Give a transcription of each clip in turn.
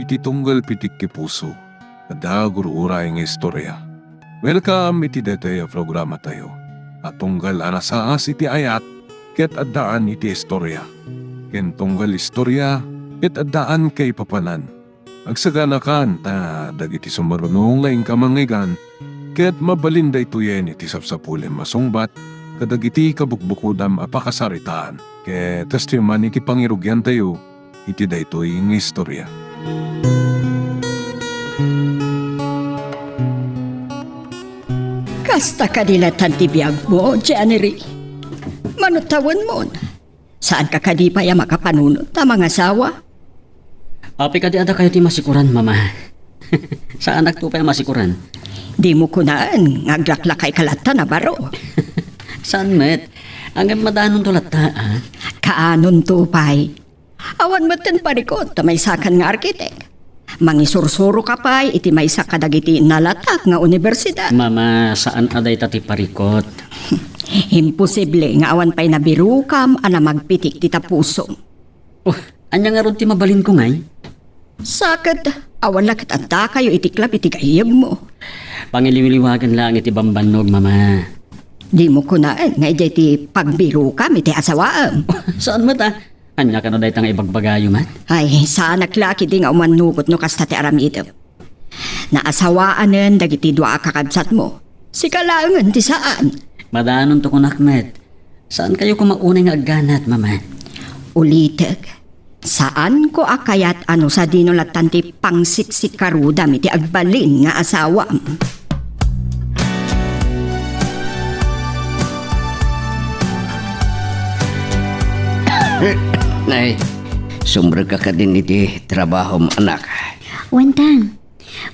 iti tunggal pitik ki puso. Ada guru-uray nga istorya. Welcome iti detaya programa tayo. At tunggal anasaas iti ayat, ket addaan iti istorya. Ken tunggal istorya, ket addaan kay papanan. Agsaganakan ta dagiti sumarunong laing kamangigan, ket mabalinda ituyen iti sapsapulen masungbat, kadagiti kabukbukudam apakasaritaan. Ket testiman iti pangirugyan tayo, iti daytoy nga istorya. Kasta kadilatan ti biyag mo, January. Manutawan mo. Saan ka kadipaya makapanunod ta mga asawa? Api ka di ada kayo ti masikuran, mama. Saan nagtupay masikuran? Di mo kunaan, ngaglaklakay kalata na baro. Saan met? Ang madanon tulat ta, ah? Kaanon tupay. Awan mo ten parikot ta may sakan nga arkitek. Mangisursuro ka pa, iti may sakadagiti nalatak nga universidad. Mama, saan aday tati parikot? Imposible nga awan pa'y nabirukam ana magpitik ti tapuso. Oh, anya nga ron ti mabalin ko ngay? Sakad, awan lakit anta kayo itiklap iti kayab mo. Pangiliwiliwagan lang iti bambanog, mama. Di mo kunaan nga iti pagbirukam iti asawaam. Saan mo ta? Anya ka na day tang ibagbagayo man? Ay, saan naklaki di nga umanugot no kasta ti aramid. Naasawaanen dagiti dua kakabsat mo. Si kalangan ti saan? Madanon to kunakmet. Saan kayo kumaunay nga agganat, mama? Ulitek, saan ko akayat ano sa dinulatan ti pangsiksik karudam iti agbalin nga asawam? Nay, sumbrag ka din iti trabaho mo, anak. Wentang,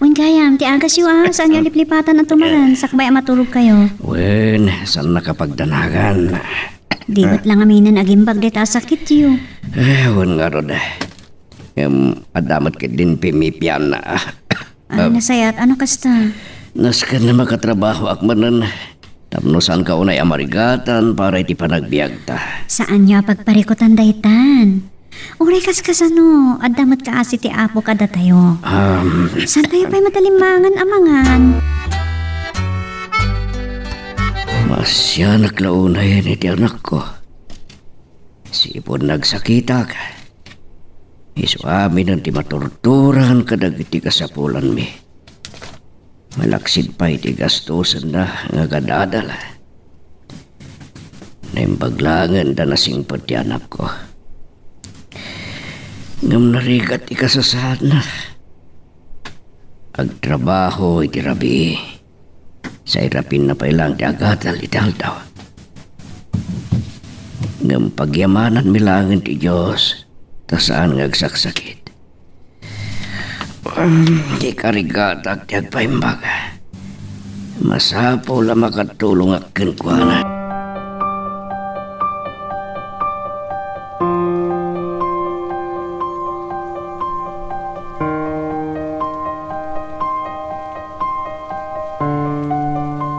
kayam, ti agas yu saan nga liplipatan at tumaran, sakbay matulog kayo. Wen, saan nakapagdanagan? Di ba't lang aminan agimbag dita sakit yu. Wen nga ron. Adamat ka din pimipian na. Nasayat, ano kasta? Naskan na makatrabaho akmanan. Tapno saan ka unay amarigatan para iti panagbiag ta. Saan niya pagparikutan daytan? Uray kaskasano, adamat ka asi ti apo kada tayo. Saan tayo pa'y matalimangan amangan? Masya naklaunay iti anak ko. Sipon nagsakitak. Isuami ng ti maturturan kadag iti kasapulan mi. Malaksid pa iti gastusan na nga kadadala. Naimbaglangan da nasing pati anak ko. Ngam narigat ikasasahan na. Agtrabaho iti rabi. Sa irapin na pailang ti agatal iti aldaw. Ngam pagyamanan milangan ti Diyos. Ta saan nga agsaksakit. Di karigatak ti agpaimbaga. Masapo la makatulong akin ko na.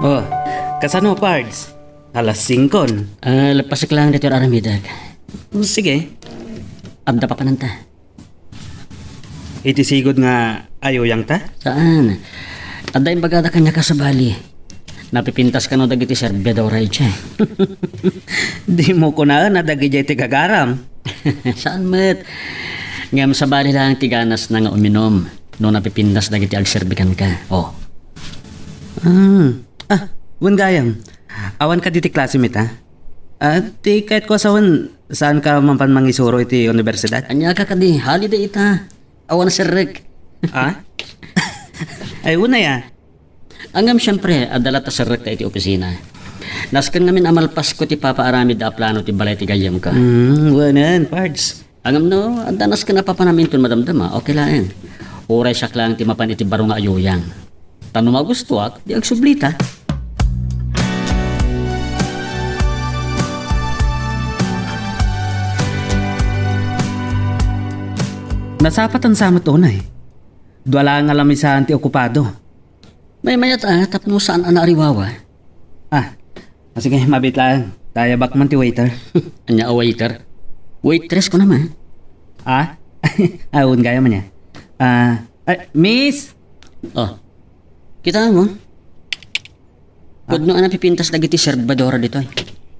Oh, kasano parts? Alas 5. Lapasik lang dito aramidag. Sige. Abda pa pananta. Iti sigod nga ayaw yang ta? Saan? Aday bagada kanya ka sa bali. Napipintas ka no dagiti serbya daw ray siya. Di mo ko na dagiti ti gagaram. Saan met? Ngam sa bali lang tiganas na nga uminom. No napipintas dagiti agserbikan ka. Oh. Gayam. Awan ka diti classmate ha? Ti kahit ko asawan, saan ka mampan mangisuro iti universidad? Anya ka kadi, holiday ita. Awan na sirrek. Ay, una ya. Angam siyempre, adala ta sirrek ta iti opisina. Naskan ngamin amalpas ko ti Papa Aramid da plano ti balay ti gayam ka. Wanan, parts. Angam no, adanas ka na papanamin tun madamdama, okay lang. Uray siya lang ti mapan iti baro nga ayuyang. Tano magustuak, di agsublita. Nasapatan sa matunay. Duwala nga lamisan ti okupado. May mayat tapno saan ana ariwawa. Sige, mabit lang. Tayabak man ti waiter. Anya a waiter? Waitress ko naman. Awon gaya man niya. Miss! Oh, kita mo? Kung ano pipintas lagi ti serbadora dito eh.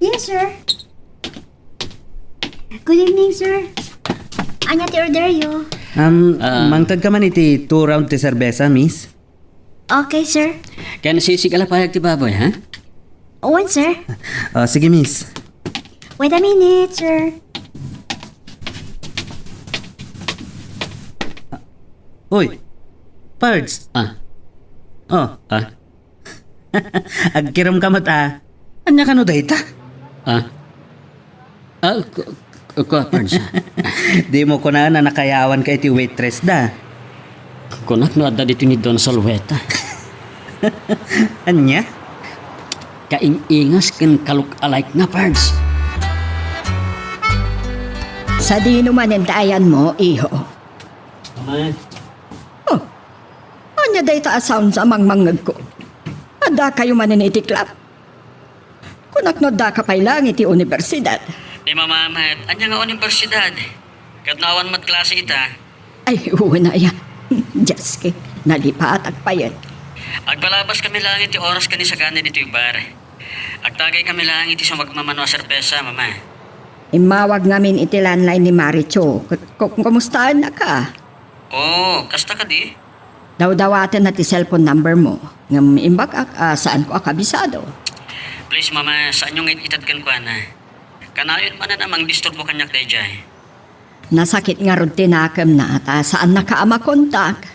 Yes, sir. Good evening, sir. Anya ti order yo? Mangtad ka man iti 2 round ti serbesa, miss. Okay, sir. Kaya nasisigala payag ti baboy, ha? One, sir. Sige, miss. Wait a minute, sir. Uy, Pards. Ah, Oh, ah, agkiram ka mata. Anya ka no dayta? ah. Pards. Di mo ko na nakayawan ka iti waitress da. Kunak no adda dito ni Don Solweta. Anya? Kaingas ken kaluk-alike na, Pards. Sa di naman dayan mo, iho. Oh, anya day ta sound sa mangmangag ko. Ada kayo manin itiklap. Kunak no da ka pay lang iti universidad. Di mamamat, anya nga universidad. Katnawan mat klase ita. Ay, na ya. Just nalipat at payan. Agpalabas kami lang iti oras kani sa kanin dito yung bar. Agtagay kami lang iti sa magmamano serpesa, mama. Imawag namin iti landline ni Maricho. Kumustahan na ka? Oh, kasta ka di? Daw-dawatin na ti cellphone number mo. Ngam imbag saan ko akabisado. Please, mama, saan yung itadkan ko na? Kanayon man na namang disturbo kanyak day jay. Nasakit nga ron tinakam na ta saan nakaama kontak.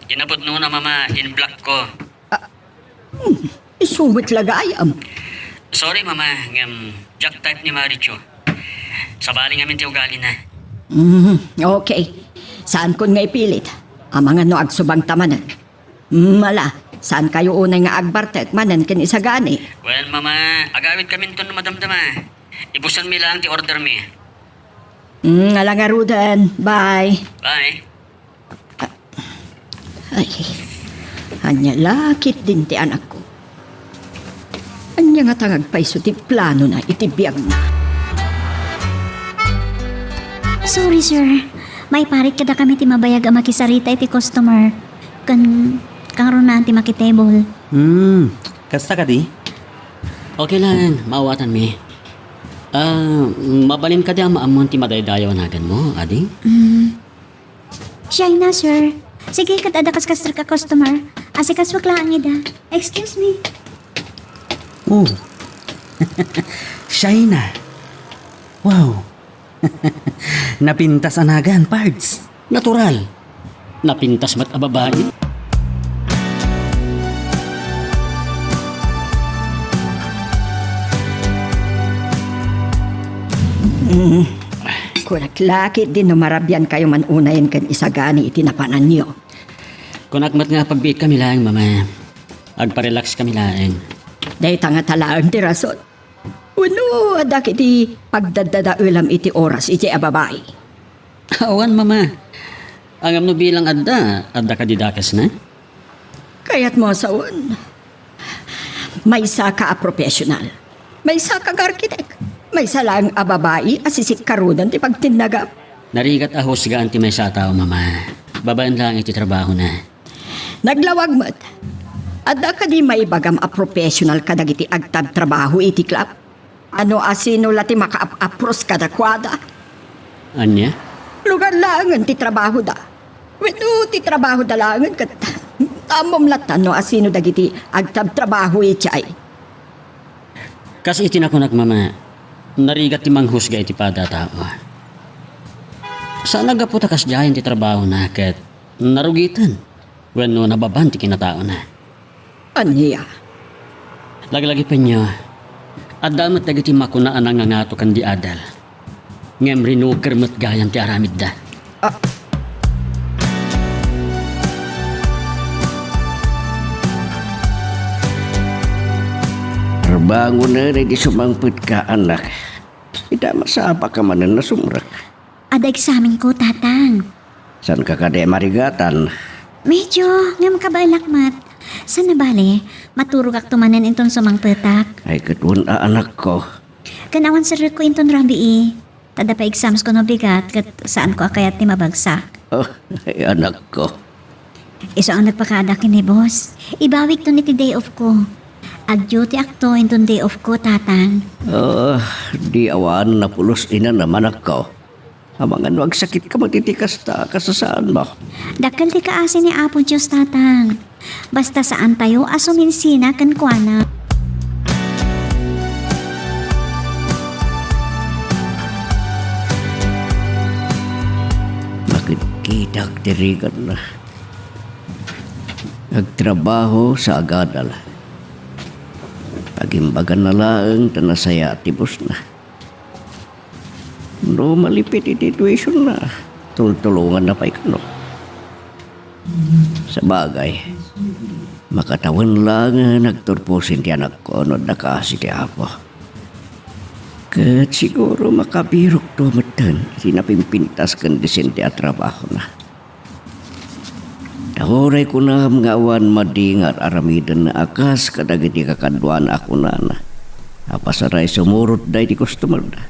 Ginabot no na, mama, in-block ko. Isuwit lagayam. Sorry, mama, jack type ni Maricho. Sabali ngamin ti ugali na. Okay. Saan kun nga ipilit? Ang mga no agsubang tamanan. Mala, saan kayo unay nga agbartet manan ken isagani? Well, mama, agawid kami ito na madamdama. Ibusan mi lang ti order mi. Ala nga Rudan. Bye. Bye. Ay, anya lakit din ti anak ko. Anya nga tangag paiso ti plano na itibiyag na. Sorry, sir. May parit kada kami ti mabayag ang makisarita iti customer. Kang runan ti makitable. Kasta ka di? Okay lang, maawatan mi. Mabalin ka di ang maamon ti madaydayaw nagan mo, adi? Siya na, sir. Sige, katadakas ka customer. Asikas wag lang ida. Excuse me. Oh. Shaina. Wow. Napintas anagan, Pards. Natural. Napintas mat ababae. Kunak lakit din no marabyan kayo man unayin kan isagani itinapanan niyo. Kunakmat nga pagbiit kami lang, mama. Agparelax kami lang. Dahil tanga talaan ti rason. Uno, adak iti pagdadada ulam iti oras iti ababay. Awan, mama. Ang amno bilang adda ka didakas na. Kaya't mo sawon. May isa ka a professional. May isa ka arkitek. May isa lang a babae asisik karudan ti pagtinagap. Narigat ahos ga anti may sa tao, mama. Babaan lang iti trabaho na. Naglawag mo't. Adda ka di may bagam a professional kadagiti agtab trabaho iti klap. Ano asino lati maka-apros kada kwada. Anya? Lugar langan ti trabaho da. Weno ti trabaho da langan kat tamom latan no asino dagiti agtab trabaho itay. Kas itinakunak, mama. Narigat ti manghusga iti pada tao. Saan nagaputa kas jayan ti trabaho na ket narugitan. Weno nababan ti kinatao na. Aniya. Laglagi pa niyo. At damat dagiti makunaan ang ngato kan di adal. Ngem rinuker met gayam ti aramid da. Bangon na rin di sumangpit ka, anak. Ida masapa ka man na sumrak. Ada eksamen ko, tatang. San ka kade marigatan? Medyo, nga makabalakmat. Sana bale, maturog ak tumanan inton sumangpetak. Ay katun anak ko. Kanawan sa ko inton rambi Tada pa exams ko no bigat kat saan ko akayat ti mabagsak. Ay, anak ko. Isa ang nagpakada kini boss. Ibawik to ni ti day off ko. Ag-duty akto in day off ko, tatang. Di awan na pulos ina naman ako. Amangan wag sakit ka matitikas ta kasasaan mo. Dakal ti kaasin ni Apo Diyos, tatang. Basta saan tayo asumin sina kan kuana. Makikita tirigan na. Nagtrabaho sa agadal. Pagimbagan na lang tanasaya tibos na. No malipit situation na. Tultulungan na pa ikano. Sa bagay, makatawan lang nagturpusin ti anak ko no na kasi ti Apo. Kat siguro makabirok to matan sinapimpintas kan disente at trabaho na. Dahoray ko na mga awan madingar aramidan na akas kadagiti kakadwan ako na na. Apasaray sumurot day di customer na.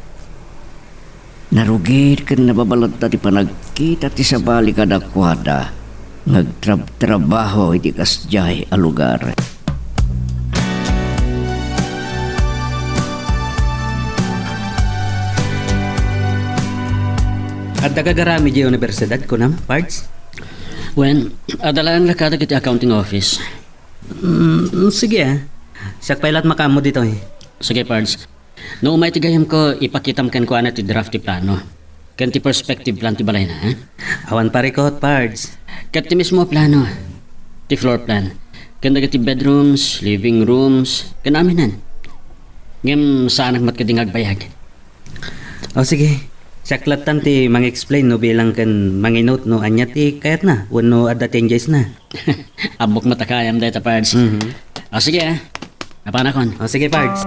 Narugid kan nababalad na ti panagkita ti sabali kadakwada. Nagtrabaho iti kasjay a lugar. At nagagarami di universidad ko na, Pards? Wen, adala ang lakada kiti accounting office. Sige Siyak pailat makamo dito eh. Sige, Pards. No umay tigayam ko, ipakitam kan ko na ti draft ti plano. Kan ti perspective plan ti balay na, ha? Awan pare ko, Pards. Kat ti mismo plano, ti floor plan. Kan daga ti bedrooms, living rooms, kan aminan. Ngem saan ang matkadingag bayag. O sige. Siyaklatan ti mang-explain no bilang kan mang-note no anya ti kayat na. Wano ada changes na. Abok matakayam dahi ta, Pards. O sige, ha? Napanakon. O sige, Pards.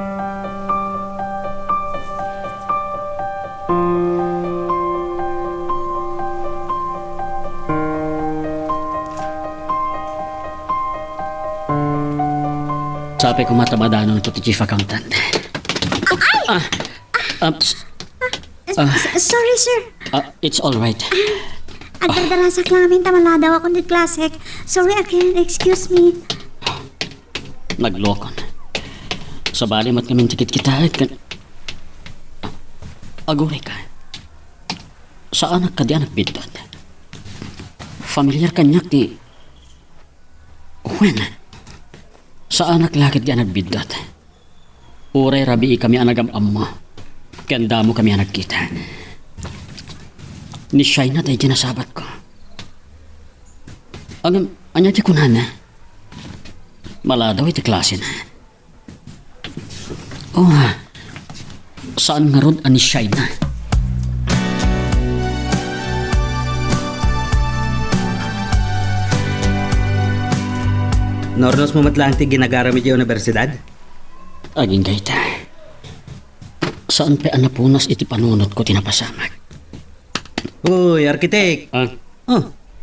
Sabi ko matabadanon ito ti chief accountant. Sorry, sir. It's all right. Agdardarasak lang amin tamala daw ako ni Classic. Sorry again, excuse me. Naglokon. Sa bali mat kami tikit kita kan. Agore ka. Sa anak ka di anak bidot. Familiar kanyak ti. When? Sa anak lakit di anak bidot. Uray rabi kami anagam amma. Kanda mo kami anak kita. Ni Shaina tayo dinasabat ko. Anya di kunana. Mala daw iti klase na. Saan nga ron ani Shaina? Nornos mo matlang ti ginagaramid yung universidad? Aging gaita. Saan pa anapunas iti panunot ko tinapasamak? Uy, arkitek!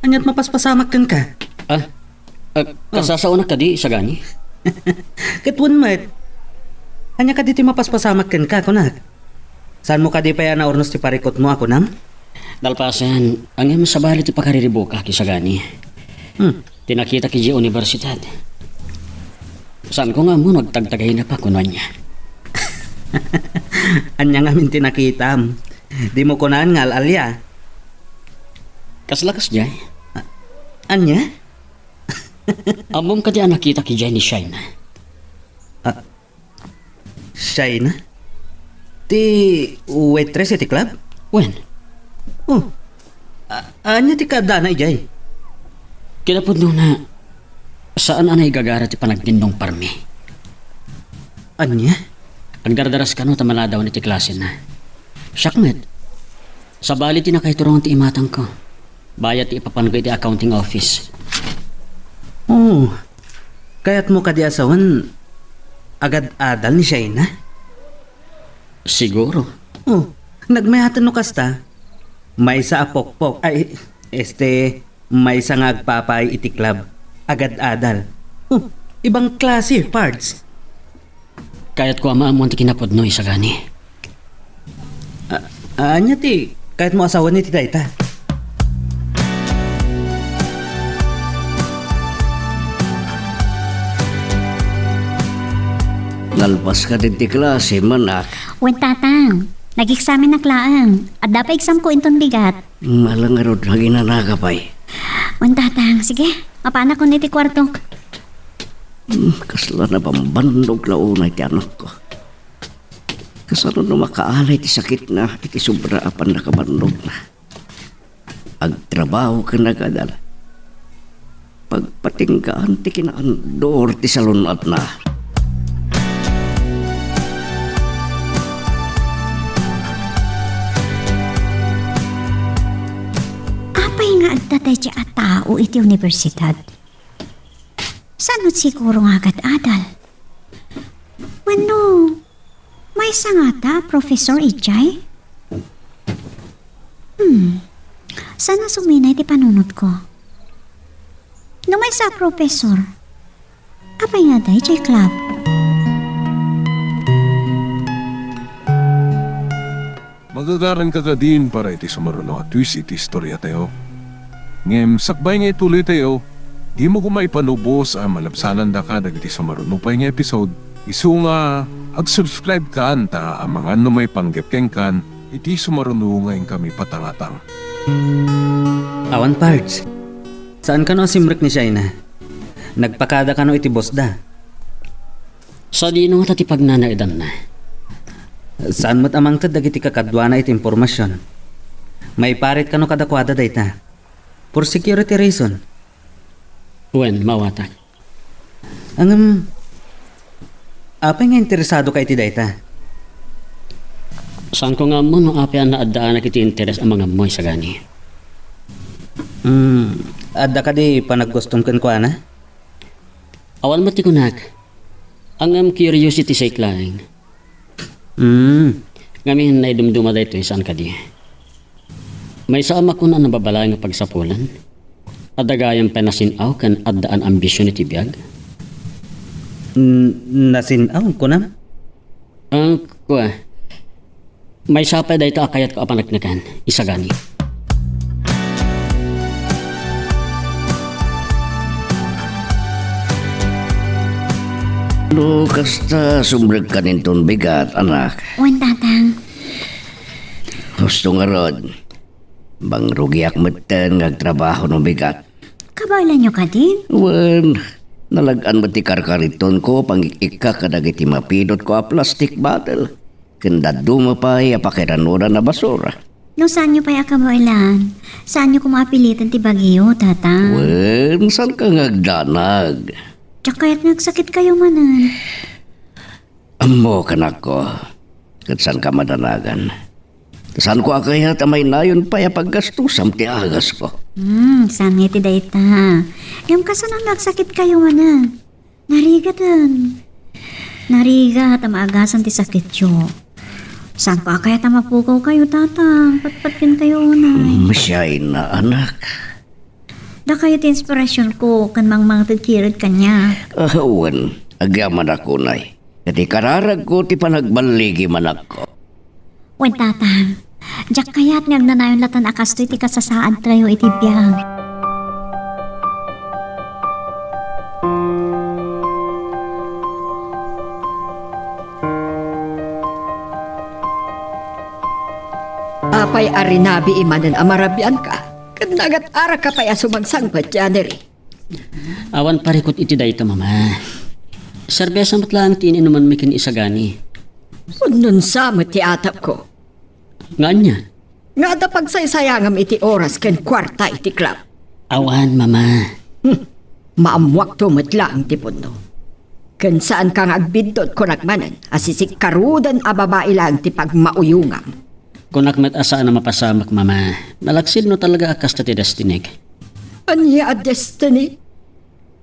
Anyat mapaspasamak kan ka? Kasasauna ka di sa gani? Katwan mat. Anya ka diti mapaspasamak kan ka, kunak? Saan mo ka di pa yan na ornos ti parikot mo ako nam? Dalpasan, ang iyong sabali ti pakariribo ka sa gani. Tinakita ki di universidad. Saan ko nga mo nagtagtagay na pa kuno niya? Anya nga min tinakitam. Di mo kunaan nga alalya. Kaslakas jay. Anya? Amom ka di nakita ki jay ni Shaina. Shaina? Ti waitress iti club? When? Anya ti kadana ijay? Kinapod na saan anay gagara ti panagtindong parmi. Anya? Ang dardaras ka no tamala daw ni ti klase na. Syakmet. Sa bali ti nakaiturong ti imatang ko. Bayat ti ipapan ko iti accounting office. Kaya't mo kadi asawan agad adal ni Shaina? Siguro. Nagmayatan no kasta. May sa apokpok. May sa nga agpapay iti club. Agad adal. Ibang klase, Pards. Kaya't ko amaamuan ti kinapod no isa gani. Anya ti, kahit mo asawa ni ti dayta. Nalpas ka din ti klase, manak. Wen tatang, nag-examine na klaang. At dapat exam ko inton bigat. Malang nga ron, naginanaga pa'y. Wen tatang, sige, mapana ko niti kwarto. Kasla na pambandog launay ti anak ko. Kasano na makaalay ti sakit na, iti sobra apan nakabandog na. Agtrabaho ka na kadal. Pagpatinggaan ti kinaandor ti salunat na. Apay nga agtatay ti a tao iti universidad. Sanot siguro nga agad adal. Wano, may sangata, Professor Ijay? Sana suminay ti panunot ko. No may sa professor, apay nga day jay club. Magagaran ka din para iti sumaruno at twist iti istorya tayo. Ngem, sakbay nga ituloy tayo, di mo kumay panubos ang malabsanan da ka dagiti sumaruno pa nga episode. Isu nga, ag-subscribe ka anta ang mga ano may panggepkeng kan, iti sumaruno ngayon kami patangatang. Awan parts. Saan ka no simrek ni Shaina? Nagpakada ka no iti boss da. Sa di nga tati pagnanaidan na. Saan mo't amang tad dagiti kakadwa na iti impormasyon? May parit ka no kadakwada dayta. For security reason. Wen, mawatak. Apay nga interesado ka iti dayta? Saan ko nga mo no apian na addaan na kiti interes ang mga moy sa gani? Adda ka di panaggustom kan kwa na? Awan mo ti kunak. Ang curiosity sa iklaing. Ngamin na idumduma da ito saan ka di. May saama ko na nababalay nga pagsapulan. Adagayang penasinaw kan addaan ambisyon iti biyag. Nasinaw ko na? Ang kuha. May sapay da ito akayat ko apanagnakan. Isa gani. No, kasta sumrag ka ninton bigat, anak. Wen tatang, Gusto nga ron. Bang rugiak matan ngagtrabaho no bigat. kabalan nyo ka din? Wen, nalagaan mo ti karkariton ko pangikika kadagiti mapidot ko a plastic bottle. Kanda dumapay a pakiranura na basura. No saan nyo pa'y akabalan? Saan nyo kumapilitan ti bagyo, tatang? Wen, saan ka ngagdanag? Tsaka kaya't nagsakit kayo manan. Amo kanak ko. Kat saan ka madanagan? Saan ko akayat amay nayon pa ya paggastusam ti agas ko. Saan nga ti dayta? Ngam ka saan ang nagsakit kayo manan? Narigat dan. Narigat ang maagasan ti sakit yo. Saan ko akayat ang mapukaw kayo, tatang? Patpatkin kayo unay. Masyay na anak. Da kayo ti inspirasyon ko kan mang tagkirad kanya. Awan, agaman ako nay. Kati kararag ko ti panagbaligi manak ko. Wen tatang, jak kaya't ngagnanayon latan akas to iti kasasaad trayo iti biyag. Apay arinabi imanan amarabian ka. Kanagat ara ka pa'y sumagsangpat January. Awan parikot iti dayta mama. Serbesa matlang tinin naman mikin isa gani. Nun samot ti atap ko. Nga niya. Nga da pagsaysayangam iti oras ken kwarta iti club. Awan mama. Maamwak tumot lang ti puno. Ken saan kang agbidot ko nagmanan asisik karudan a babae lang ti pagmauyungam. Kung nakmet asa na mapasamak mama. Nalaksid no talaga akas ta ti destinig. Anya a destiny?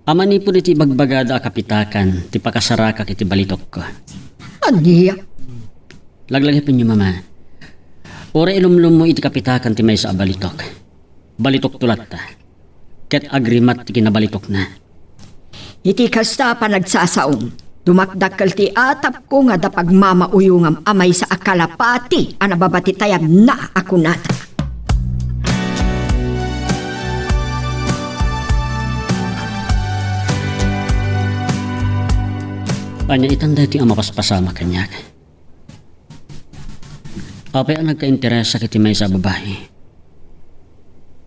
Amani po iti bagbagada a kapitakan. Ti pakasaraka kiti balitok ko. Anya? Laglagipin niyo mama. Ora ilumlum mo iti kapitakan ti may sa balitok. Balitok tulat ta. Ket agrimat ti kinabalitok na. Iti kasta pa nagsasaom. Dumakdakkel ti atap ko nga da pagmamauyungam amay sa akalapati a nababati tayag na ako nata. Anya itanda iti ang mapaspasama kanyak. Apay ang nagka-interesa kiti may sa babae.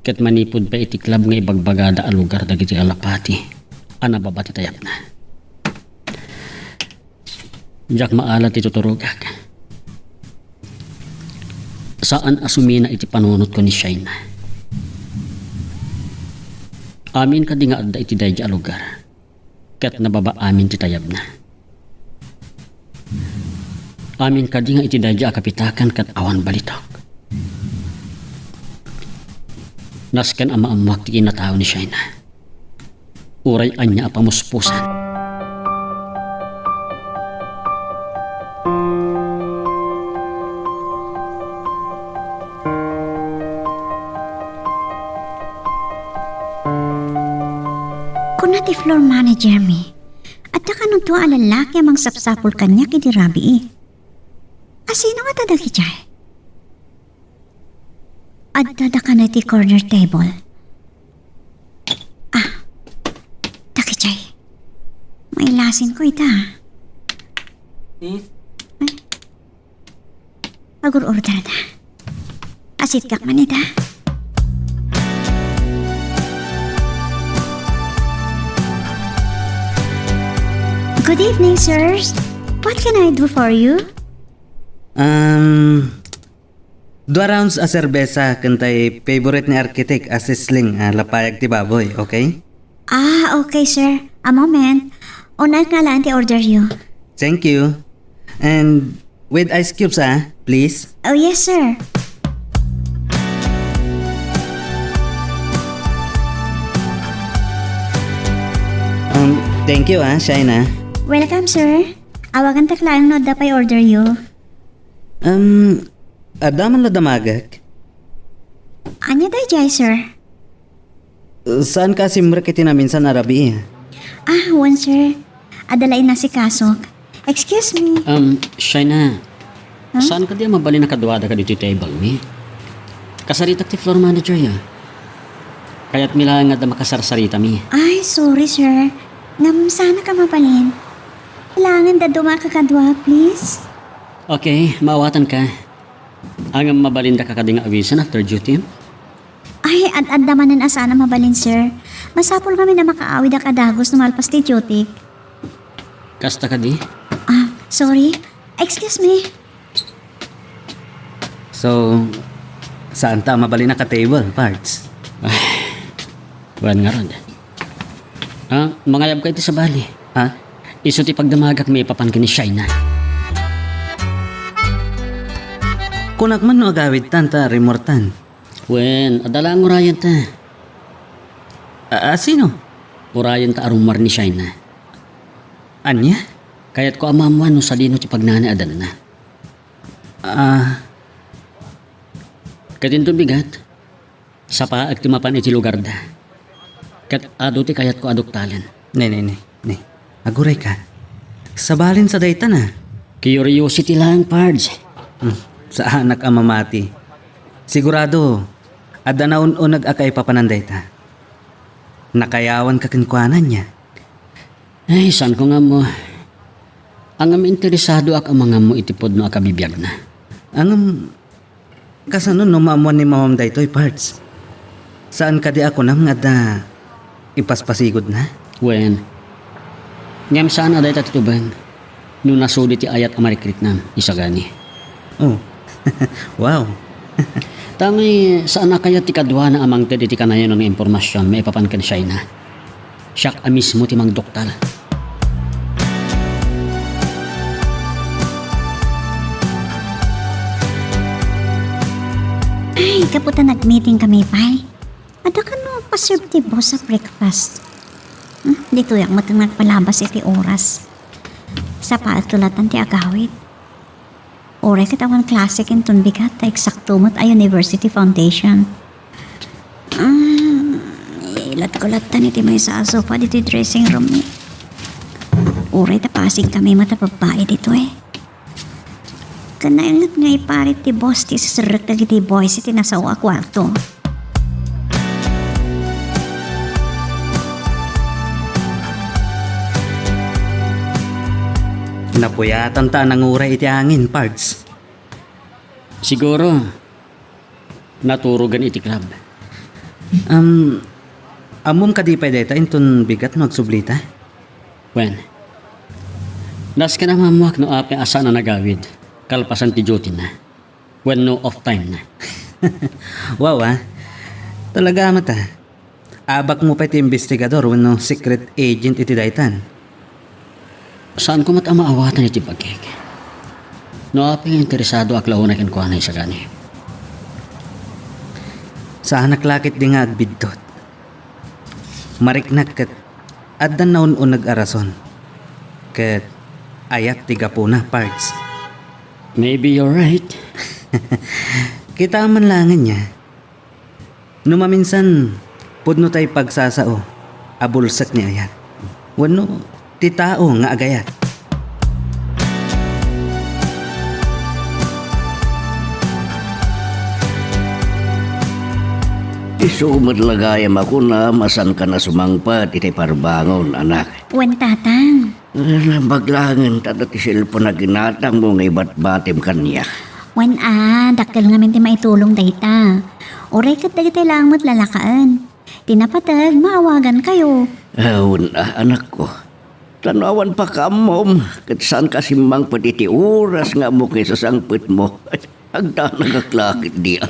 Ket manipod pa iti club nga ibagbagada a lugar dagiti alapati. Ana babati tayap na. Diyak maalat iti tuturugak. Saan asumina iti panunot ko ni Shaina? Amin ka di nga adda iti dayja a lugar. Ket nababa amin ti tayab na. Amin ka di nga iti dayja a kapitakan ket awan balitok. Nasken ama amak ti kinatao ni Shaina. Uray anya a pamuspusan. Kuna ti floor manager mi. At ka nung tuwa lalaki amang sapsapol kanya kiti rabi eh. Asino nga tada kijay? At tada ka na ti corner table. Ah, takijay. May lasin ko ita. Ay, agur-order na. Asit kak man ita. Good evening, sirs. What can I do for you? 2 rounds a serbesa kantay favorite ni architect as sling lapayag ti baboy, okay? Ah, okay, sir. A moment. Unay nga lang ti order you. Thank you. And with ice cubes please. Oh, yes, sir. Thank you Shaina. Welcome, sir. Awagan taklaan no dapay order you. Adaman la damagak. Anya day jay, sir? Saan ka simra kiti namin sa Arabi? Ah, one, sir. Adalain na si Kasok. Excuse me. Shaina. Saan ka di mabali nakaduwada ka dito table mi? Kasaritak ti floor manager ya. Kaya't mila nga da makasarsarita mi. Ay, sorry, sir. Ngam sana ka mapalin. Kailangan da dumakakadwa, please. Okay, maawatan ka. Ang mabalinda ka kading awisan after duty? Ay, ad-ad naman na sana mabalin, sir. Masapol kami na makaawid ang kadagos na malpas ti Jotik. Kasta ka di? Ah, sorry. Excuse me. So, saan ta mabali na ka-table, parts? Wan nga ron. Mangayab ka iti sa bali. Ha? Iso ti pagdamagak may papankin ni Shaina. Kunak man no agawid tanta remortan. Wen, adala ang urayan ta. Sino? Urayan ta arumar ni Shaina. Anya? Kaya't ko amamuan no sa dino ti pagnana adan na. Katinto bigat. Sa paag timapan iti lugar da. Kat ado ti kayat ko aduktalan. Ne. Aguray ka. Sabalin sa dayta na. Curiosity lang, Pards. Sa anak ang mamati. Sigurado, ada na unag akay papananday ta. Nakayawan ka kinkwanan niya. Ay, saan ko nga mo? Ang interesado ak ang mga mo itipod no akabibiyag na. Ang kasano no maamuan ni mamam daytoy parts. Saan ka di ako nang ada ipaspasigod na? Wen, ngam saan aday tatituban? Nung nasulit ti ayat amarikrit nam, isagani. Oh, wow. Tangi, saan na kaya ti kadwa na amang tedi ti kanayon ng impormasyon may papankan siya na. Siyak a mismo ti mang doktal. Ay, kaputa nag-meeting kami, pay. Ada ka no paserve ti boss sa breakfast. Dito yung matang nagpalabas iti oras. Sa paatulatan ti agawid. Oray katawan classic in tunbigat ta eksaktumot a University Foundation. Ilat ko latan iti may sa sofa dito dressing room ni. Oray tapasing kami matapabae dito eh. Kanaingat nga iparit ti boss ti sasarek dagiti boys iti nasa uwa kwarto. Napuyatan ta ng uray iti angin, parts. Siguro, naturugan iti club. Amom ka di pa deta inton bigat magsublita. When? Nas ka na mamuak no ape asa na nagawid. Kalpasan ti duty na. When no off time na. Wow Talaga mata. Abak mo pa iti investigador when no secret agent iti daytan. Saan ko matamaawatan iti pagkik? No ape nga interesado aklaw na kinkuhanay sa gani. Sa naklakit di nga agbidtot. Mariknak kat addan naun nag-arason. Kat ayat tiga po na parts. Maybe you're right. Kita man langan niya. Numaminsan, pudno tay pagsasao. Abulsak niya ayat. Wano, titao nga agayat. Isumad lagayam ako na masan ka na sumangpat iti parbangon, anak. Wen tatang. Baglangan tada ti cellphone na ginatang mo nga ibat-batim kanya. Wen dakkel nga minti maitulong dayta. Oray kat dagiti lang mo't lalakaan. Tinapatag, maawagan kayo. Awon anak ko. Tanawan pa ka, mom. Kat saan ka simbang iti oras nga mo kaysa sangpit mo. Hagda nagaklakit diya.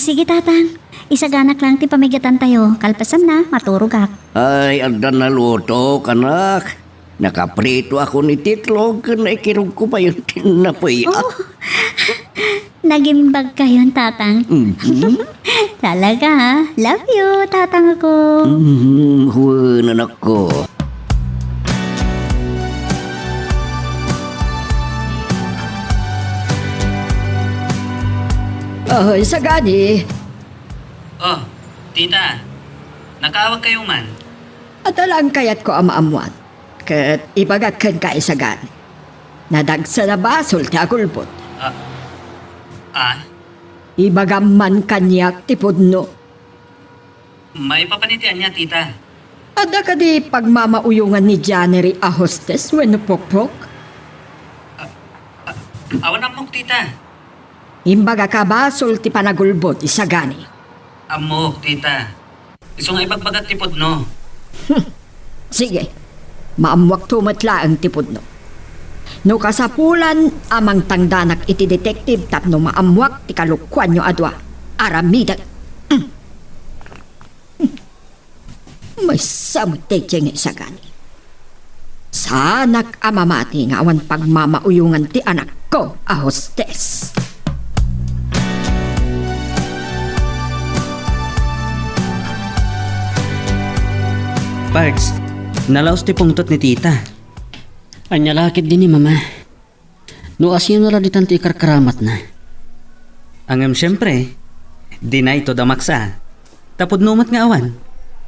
Sige tatang. Isaganak lang ti pamigatan tayo. Kalpasan na, maturugak. Ay, agda naluto, kanak. Nakaprito ako ni Titlog. Naikirog ko pa yung tinapoy. Nagimbag kayo, tatang. Talaga ha? Love you, tatang ako. Huwag anak ko. Ay, sa gani. Oh, tita. Nakawag kayo man. At alang kayat ko amaamuan. Kat ibagat kan ka isa gani. Nadagsa na basol ti agulbot. Ibagam man kanyak ti pudno. May papanitian niya, tita. Ada ka di pagmamauyungan ni Janery a hostess when pokpok? Awan amok, tita. Imbaga ka basol ti panagulbot isa gani. Amok, tita. Iso nga ibagbagat tipod, no? Sige, maamwak tumatla ang tipudno. No kasapulan amang tangdanak iti detective tapno maamwak ti kalukwan nyo adwa. Aramidag. May samutek dyan isa gani. Sanak amamati nga awan pagmamauyungan ti anak ko a hostess. Parks, nalaos ti pungtot ni tita. Anya lakit din ni mama. No asino na di tanti ikarkaramat na. Angam siyempre, di na ito damaksa. Tapod numat nga awan.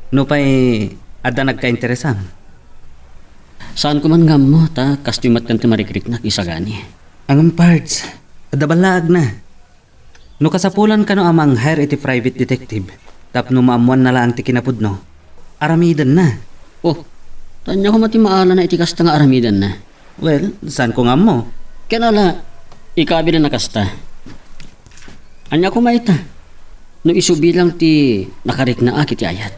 No pa'y ada nagka-interesam. Saan ko man ngam mo ta kastyumat kan ti marikrik na isa gani. Angam parts, adabalag na. No kasapulan ka no amang hire iti private detective. Tapno maamuan na lang ti kinapudno. Aramidan na. Oh, tanya ko mati maala na iti kasta nga aramidan na. Well, saan ko nga mo? Kanala, ikabi na nakasta. Anya ko maita. No isubilang ti nakarik na akit ayat.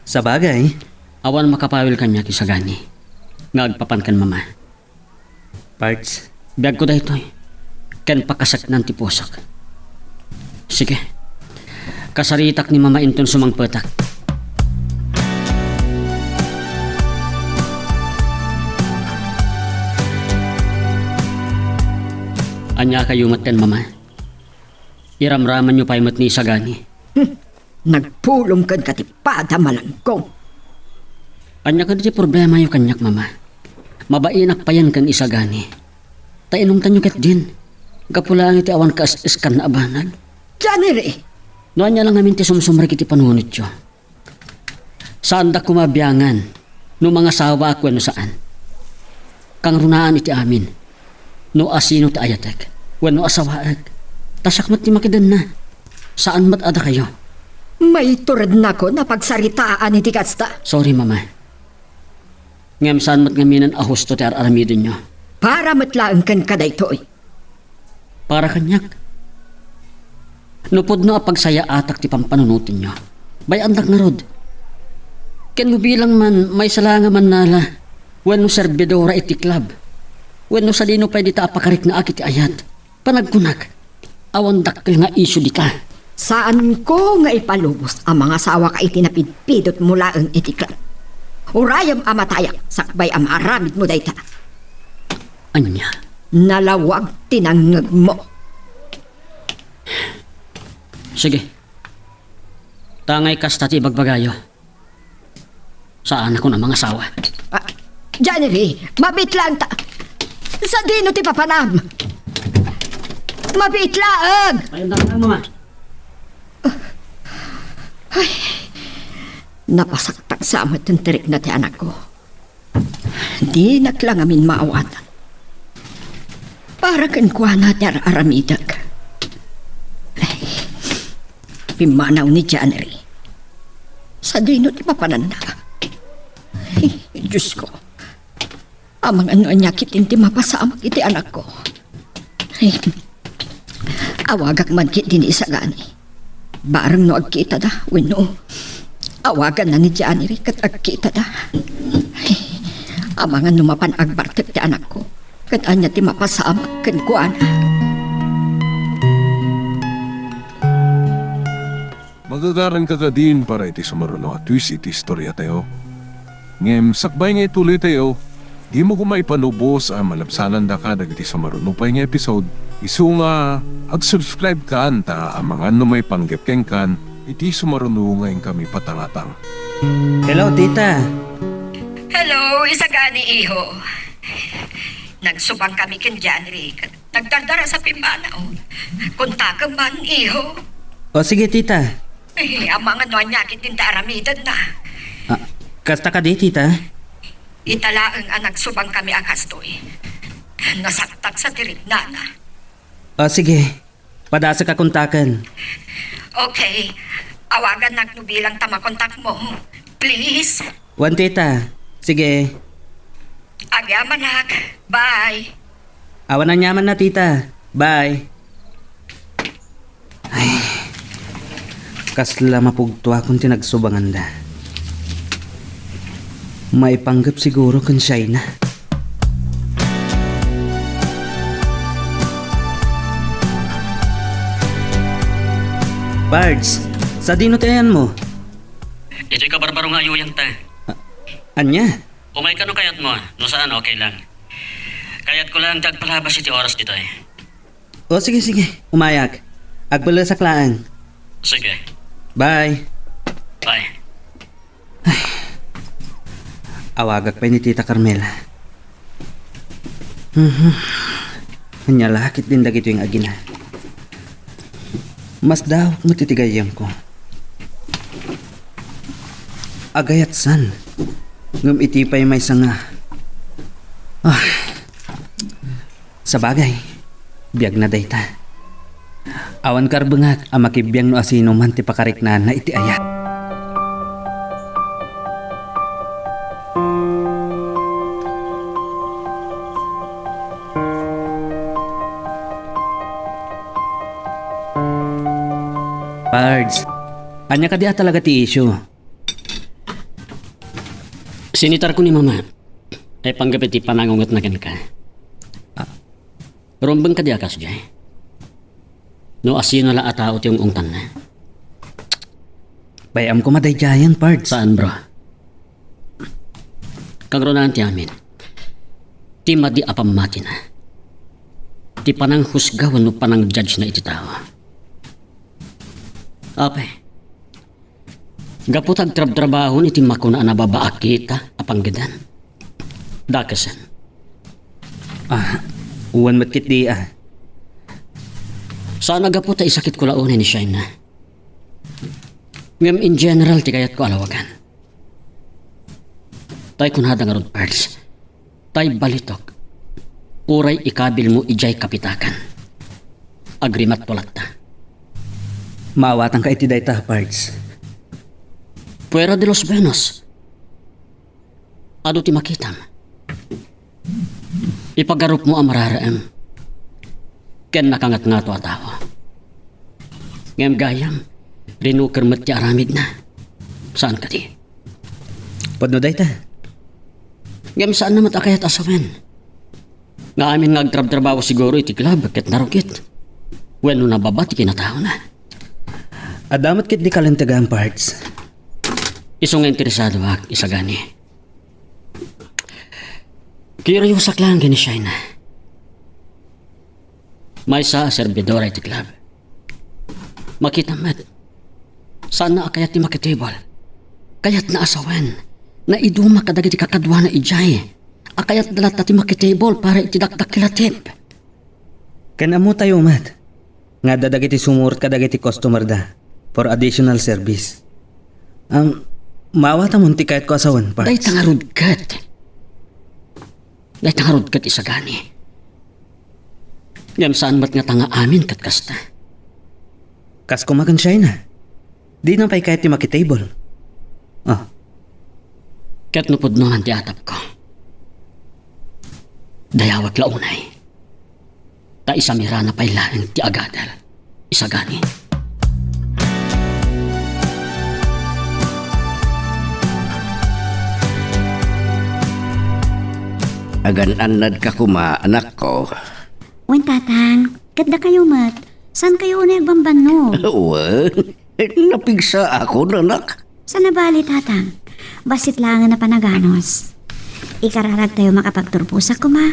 Sa bagay, Awan makapawil kanya kisagani. Ngagpapan kan mama. parts. Biag ko dahitoy. Ken pakasak ng tiposak. Sige. Kasaritak ni mama inton sumangpetak. Anya kayo maten mama. Iramraman nyo pa'y mat ni sagani. Nagpulong kan katipada malangkong. Anya ka di problema yung kanyak mama. Mabainak pa yan kan isagani. Tainong tanyo kat din. Kapulang iti awan ka iskan na abanag. Janire, No anya lang amin ti sumsumrik iti panunit yo. Saan da kumabiyangan? No mga sawa ako ano saan? Kang runaan iti amin. No asino ti ayatek. Wano asawaag. Tasak mat ti makidan na. Saan mat ada kayo? may turad na ko na pagsaritaan iti kasta. Sorry mama. Ngem saan mat ngaminan ahusto ti aramidin nyo. Para matlaan kan kadaytoy. Para kanyak. Nupod no apagsaya atak ti pampanunutin nyo. Bay andak na rod. Ken mo bilang man may salanga man nala. Wano serbidora iti club. Wano sa dino pwede ta apakarik na akit ti ayat. Panagkunag. Awan dakkel nga isyu dita. Saan ko nga ipalubos ang mga sawa ka itinapidpidot mula ang itiklan? Urayam amatayak, sakbay ang aramid mo dayta. Anya. Nalawag tinangag mo. Sige. Tangay kasta ti bagbagayo. Saan ako ng mga sawa? January, mabit lang ta. Sa dino ti papanam. Mabit lang. Ayun na mama. Napasaktak sa amat ang tirik na ti anak ko. Di naklang amin maawatan. Para kan kuha natin aramidag. Pimanaw ni January. Sa dino ti papananda. Diyos ko. Amang ano anyakit inti mapasamak iti anak ko. Awagak man kit din isa gani. Barang no agkita da, wino. Awagan na ni January kat agkita da. Amangan numapan agbartek ti anak ko. Kat anya ti mapasamak kan kuana. Magagaran ka din para iti sumaruno at twist iti istorya tayo. Ngem sakbay nga ituloy tayo. Di mo kumaipanubos ang malabsanan da ka dagiti sumaruno pa nga episode. Isu nga ag-subscribe ka anta ang mga may panggepkeng kan iti sumaruno ngayon kami patangatang. Hello, tita. Hello, isa gani iho. Nagsubang kami kin January. Nagdardara sa pimbana. Kunta ka man iho. O sige, tita. Ang mga nuanyakit din ta aramidan na. Kasta ka di, tita? Italaang ang nagsubang kami akastoy. Nasaktak sa tirik nana. O sige. Padasa ka kontakan. Okay, awagan nagnubilang tamakontak mo. Please. Wan, tita. Sige. Agyamanag. Bye. Awan na nyaman na, tita. Bye. Ay. Kasla mapugto akong tinagsubangan da. May panggap siguro kan siya na. Bards, sa dino tayan mo? Ito'y kabarbaro nga ayuyan ta. Anya? Umay ka no kayat mo. No saan okay lang. Kayat ko lang tagpalabas iti oras dito eh. O sige, sige. Umayak. Agbala sa klaan. Sige. Bye. Bye. Awagak pa ni Tita Carmela. Hanyalakit din dagito yung agina. Mas daw matitigayam ko. Agayat san. Ngam itipay may sanga. Sa bagay, biyag na dayta. Awan karbengak ang makibiyang no asino man ti pakariknan na iti ayat. Pards, anya ka diha talaga ti issue. Sinitar ko ni mama. Ay panggapit ti panangungot na kan ka. Rombeng ka di akas jay. No asino la atao ti yung ungtan na. Bayam ko madayjayan, Pards. Saan bro? Kagronan ti amin. Ti madi apamati na. Ti panang husgawan no panang judge na iti tao. Apay. Gaputag trab-trabahon iti makuna na babaak kita apanggidan. Dakasan. Uwan matkit di Sana gaputa isakit ko launin ni Shine na. Ngam in general ti kayat ko alawagan. Tay kunhada nga rod parts. Tay balitok. Uray ikabil mo ijay kapitakan. Agrimat polatta. Maawatan ka iti dayta, Pards. Puera de los Buenos. Ado ti makitam. Ipagarup mo ang mararaam. Ken nakangat nga to atawa. Ngem gayam, rinukar mat ti aramid na. Saan ka di? Podno dayta. Ngem saan naman akayat asawen? Nga amin ngagtrab-trabaho siguro iti club ket narugit. Weno nababa ti kinatao na. Adamat kit di kalantagaan parts. Isong interesado ak isagani. Curious lang gani siya na. May sa servidora iti club. Makita mat. Saan na akayat ti makitable? Kayat na asawen. Na iduma kadag iti kakadwa na ijay. Akayat dalat ti makitable para itidakdak kilatip. Ken amo tayo mat. Nga dadag iti sumurot kadag iti customer da for additional service. Mawata mo ti kahit ko asawan parts. Day tangarudkat. Day tangarudkat isagani. Ngam saan mat nga tanga amin kat kasta. Kas kumakan siya na. Di na pa'y kahit ti makitable. Ah, Kat nupod no ti atap ko. Dayawat launay. Ta isamira na pa'y laeng ti agadal. Isagani. Agan-anad ka kuma, anak ko. Wen tatang, ganda kayo mat. Saan kayo una nagbambano? Uwa, napigsa ako, anak. Saan nabali tatang? Basit lang na panaganos. Ikararag tayo makapagturpo sa kuma.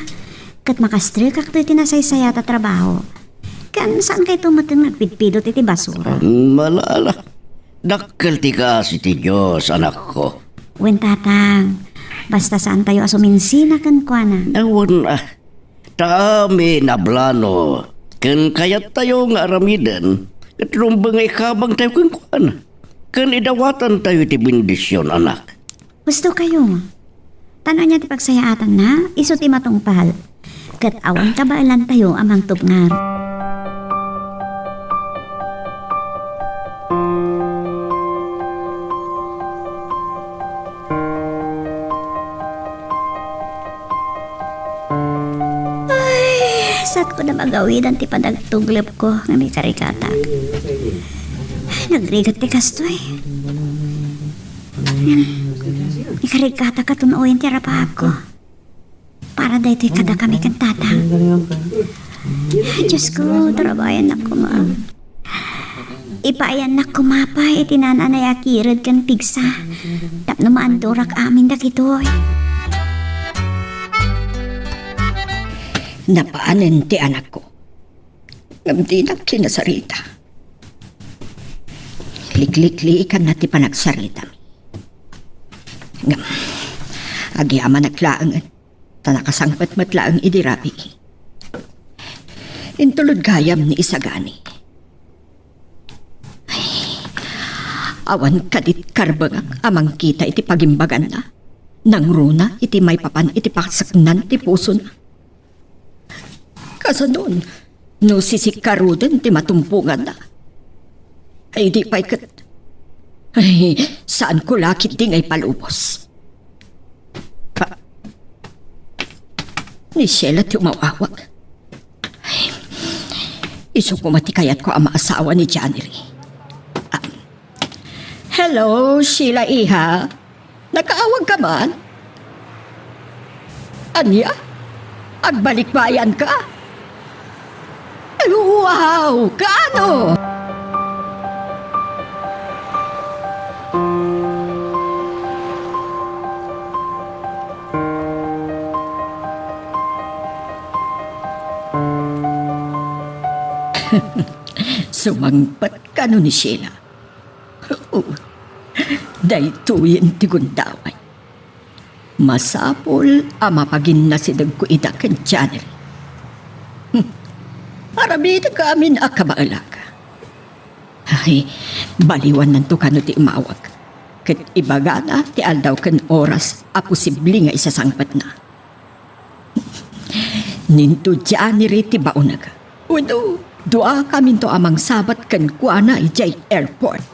Kat makastril kak to'y tinasaysaya ta trabaho. Kan saan kayo tumatang nagpidpidot iti basura? Malala. Dakkel ti kasi ti Diyos, anak ko. Wen tatang, basta saan tayo asuminsina kan kuana. Awan Tami na blano. Kan kayat tayo nga aramidan. At rumbang ikabang tayo kan kuan. Kan idawatan tayo ti bendisyon, anak. Gusto kayo? Tanan niya ti pagsayaatan na, iso ti matungpal. Kat awan kabailan tayo amang tubngar. Sat ko na magawidan ti padagtuglip ko nga may karikatak. Nagrigat ti kastoy. May karikatak ka tunuoyin ti rapahap ko. Para dahi to'y kada kami kan tatang. Diyos ko, tarabayan na ko ma. Ipayan na kumapay itinananay akirad kan pigsa. Tapno maandorak amin dakitoy. Napaanan ti anak ko. Ngam di na kinasarita. Liklikli kan na ti panagsarita. Ngam, agyaman naglaangan. Tanakasangpat matlaang idirabi. Intulod gayam ni isagani. Ay, awan kadit karbangak amang kita iti pagimbagan na. Nang runa iti may papan iti pasaknan ti puso na. Kasa doon, no sisikarudan ti matumpungan na. Ay di pa'y kat... Ay, saan ko lakit di ngay palubos? Ni Sheila ti umawawag. Ay, iso ko matikayat ko ang maasawa ni Janery. Hello, Sheila iha. Nakaawag ka man? Anya? Agbalikbayan ka? Ay, wow! Kaano? Sumangpat ka no ni Sheila. Daytoyin ti gundaway. Masapol amapagin na si Dagkuida kan Janery. Arabida ka amin akabaalaga. Ay, baliwan nanto ka no ti umawag. Kat ibaga na ti aldaw kan oras a posible nga isasangpat na. Ninto Janery ti baonaga. Uno, doa kami to amang sabat kan kuana ijay airport.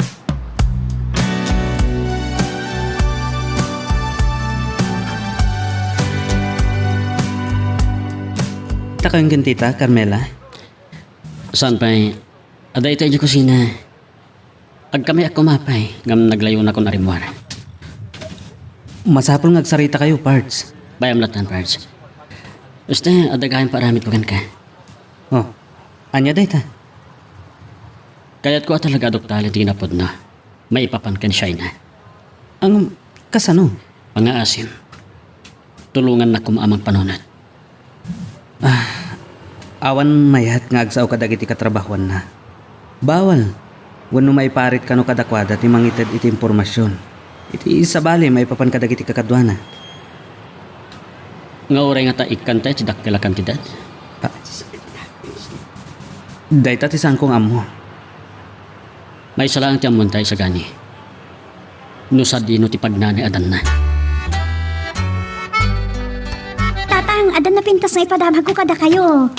Sarita kayong gintita, Carmela? Saan pa'y, aday tayo di kusina. Ag kami ako mapay, ngam naglayo na kon arimwar. Masapol ngagsarita kayo, Parts. Bayam latan parts. Basta, adagahin paramit ko ka. Oh, anya dayta? Kaya't ko talaga doktali di napod na. May ipapankan siya na. Ang kasano? Pangaasim. Tulungan na kumaamang panunat. Awan mayat nga agsaw kadagiti katrabahuan na. Bawal. Wano may parit kano kadakwada ti mangitad iti impormasyon. Iti isabali may papan kadagiti kakadwana. Nga oray nga ta ikantay ti dakila kantidad. Dayta ti sangkong amo. May salang ti amuntay sa gani. No sa dino ti pagnani adan na. Tatang, adan na pintas na ipadamag ko kada kayo.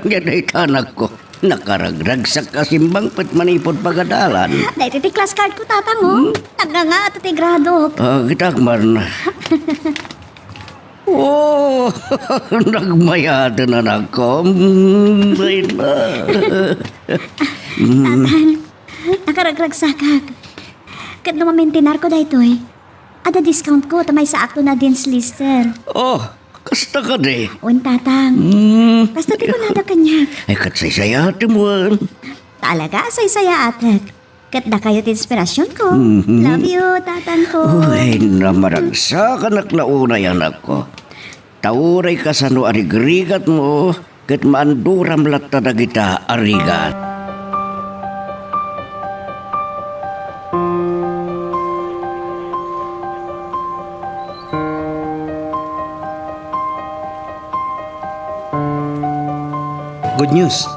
Ganay anak ko. Nakaragrag sa kasimbang pat manipod pagadalan. Dahil iti class card ko, tatang, oh. Taga nga at iti grado. Gitakmar na. Oh, nagmayada na ako. Bay na. Tatang, nakaragrag sa kag. Kat lumamentinar ko dahito eh. Ada discount ko, tamay sa akto na din lister. Oh, kasta ka de. Un, tatang. Basta di ko nada kanya. Ay, katsaysaya mo. Talaga, say-saya atek. Kat na kayo't inspirasyon ko. Love you, tatang ko. Uy, namaragsa ka naklaunay anak ko. Tauray ka sa no arigrigat mo. Kat maanduram latta na kita arigat. Good news.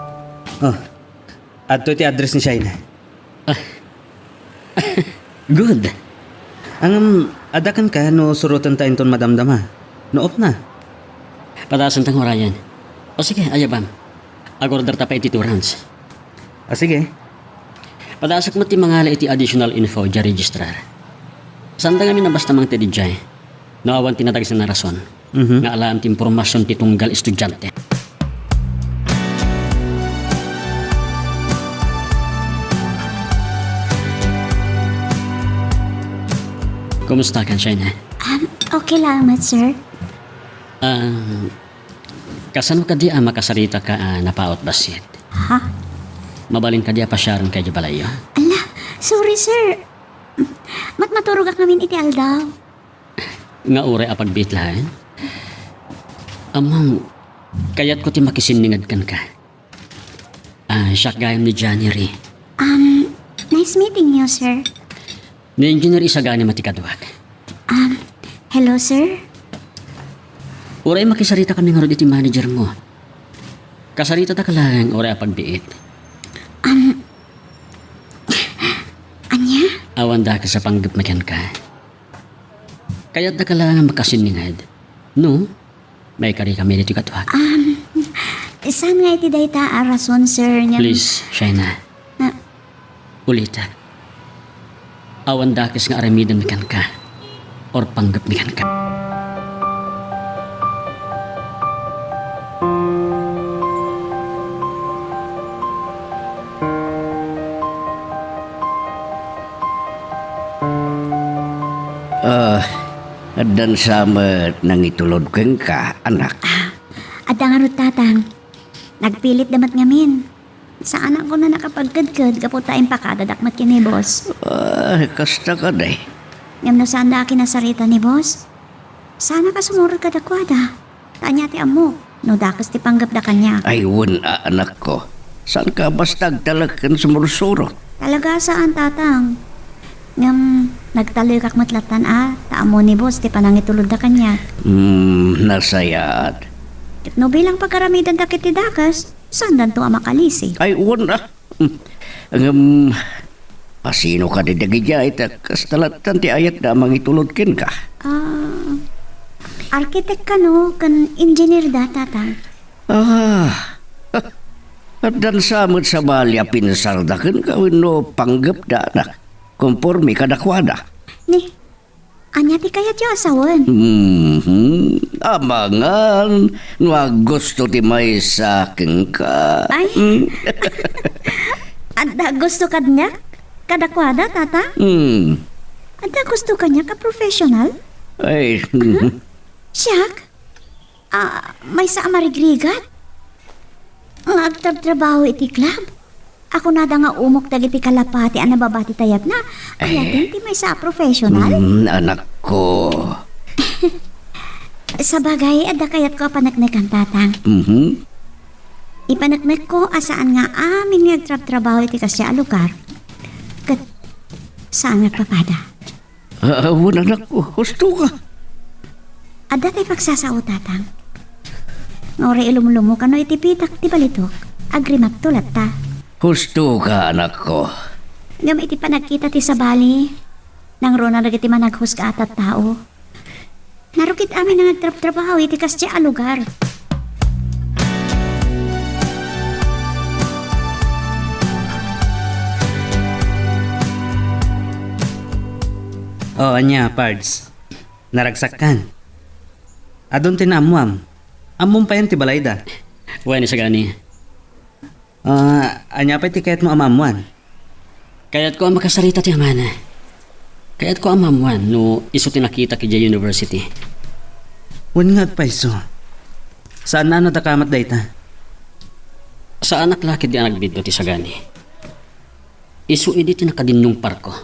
Oh, adto ti address ni Shaina. Good. Ang adakan ka no surutan tayo ton madamdama. No off na. Patasan tang orayan. O sige, ayabam. Agorder ta pa iti turans. Sige. Padasak mo ti mga iti additional info dya registrar. Saan nga na basta mang tedi dya Naawan tinatag sa na rason. Nga alam ti impormasyon ti tunggal estudyante. Kumusta ka, Shaina? Okay lang, sir. Kasano ka di makasarita ka napaot basit? Ha? Mabalin ka di pasyaron kay Jabalayo? Ala, sorry, sir. Maturog namin iti aldaw. Nga ure pagbitlahan? Amang, kayat ko ti makisiningad kan ka. Siya gayam ni January. Nice meeting you, sir. Ni engineer isa gani matikadwag. Hello, sir. Uray makisarita kami nga ron iti manager mo. Kasarita ta ka lang, uray pagbiit. Anya? Awan da ka sa panggap na ka. Kaya't da ka lang makasiningad. No? May kari kami dito katwag. Saan nga iti dayta rason, sir? Please, Shaina. Ulitak. Awan dakis nga aramidan mikan ka. Or panggap mikan ka. Dan samet nang itulod keng ka, anak. Adang arot tatang. Nagpilit damat ngamin. Sa anak ko na nakapagkadkad, kaputaing pakadadakmat kini, boss. Kasta ka day. Ngam na saan da kinasarita ni boss? Sana ka sumurot ka dakwada. Tanya ti amo, no dakas ti panggap da kanya. Ay, wala anak ko. Saan ka bastag talakan sumursurot? Talaga saan tatang? Ngam, nagtaloy kak matlatan taamo ni boss ti panangitulod da kanya. Nasayat. No bilang pagkaramidan da kiti dakas, saan dan to makalisi? Ay, wala. Pasino ka di dagidya ita kastalatan ti ayat na mangitulod ken ka. Arkitek ka no, kan engineer da tatang. At dan samot sa balya pinsar da ken ka no panggap da anak. Konforme kadakwada. Ni, Anya ti kayat yung asawan. Amangan, gusto ti may sakin ka. Ay. Anda gusto ka niya? Kadakwada, tata? Anda gusto ka niya ka-professional? Ay, Siyak? May sa amarigrigat? Nagtrabaho iti club? Ako nada nga umok dagiti kalapati ang nababati tayab na. Kaya din ti may sa professional? anak ko. Sa bagay, ada kayat ko panagnagang tatang. Ipanagnak ko asaan nga amin nagtrabaho iti kasya lugar. Kat saan nagpapada? Anak ko, gusto ka. Ada tayo pagsasao tatang. Ngore ilumulumo ka no iti pitak ti balitok. Agrimat tulat ta. Gusto ka, anak ko. Ngam iti panagkita ti sabali. Nang ro na iti managhusga atat tao. Narukit amin na nagtrabaho iti kasya lugar. Oh, anya, Pards. Naragsakan. Adon tinamuam. Amom pa yan ti balayda. Bueno sa gani. Anya pa ti kayat mo amamuan. Kaya't ko ang makasarita ti amana. Kaya't ko ang mamuan no iso tinakita ki Jay University. Wan nga pa iso. Saan na natakamat dayta? Sa anak laki di anak bidyo ti sagani. Isu idi ti nakadinyong parko.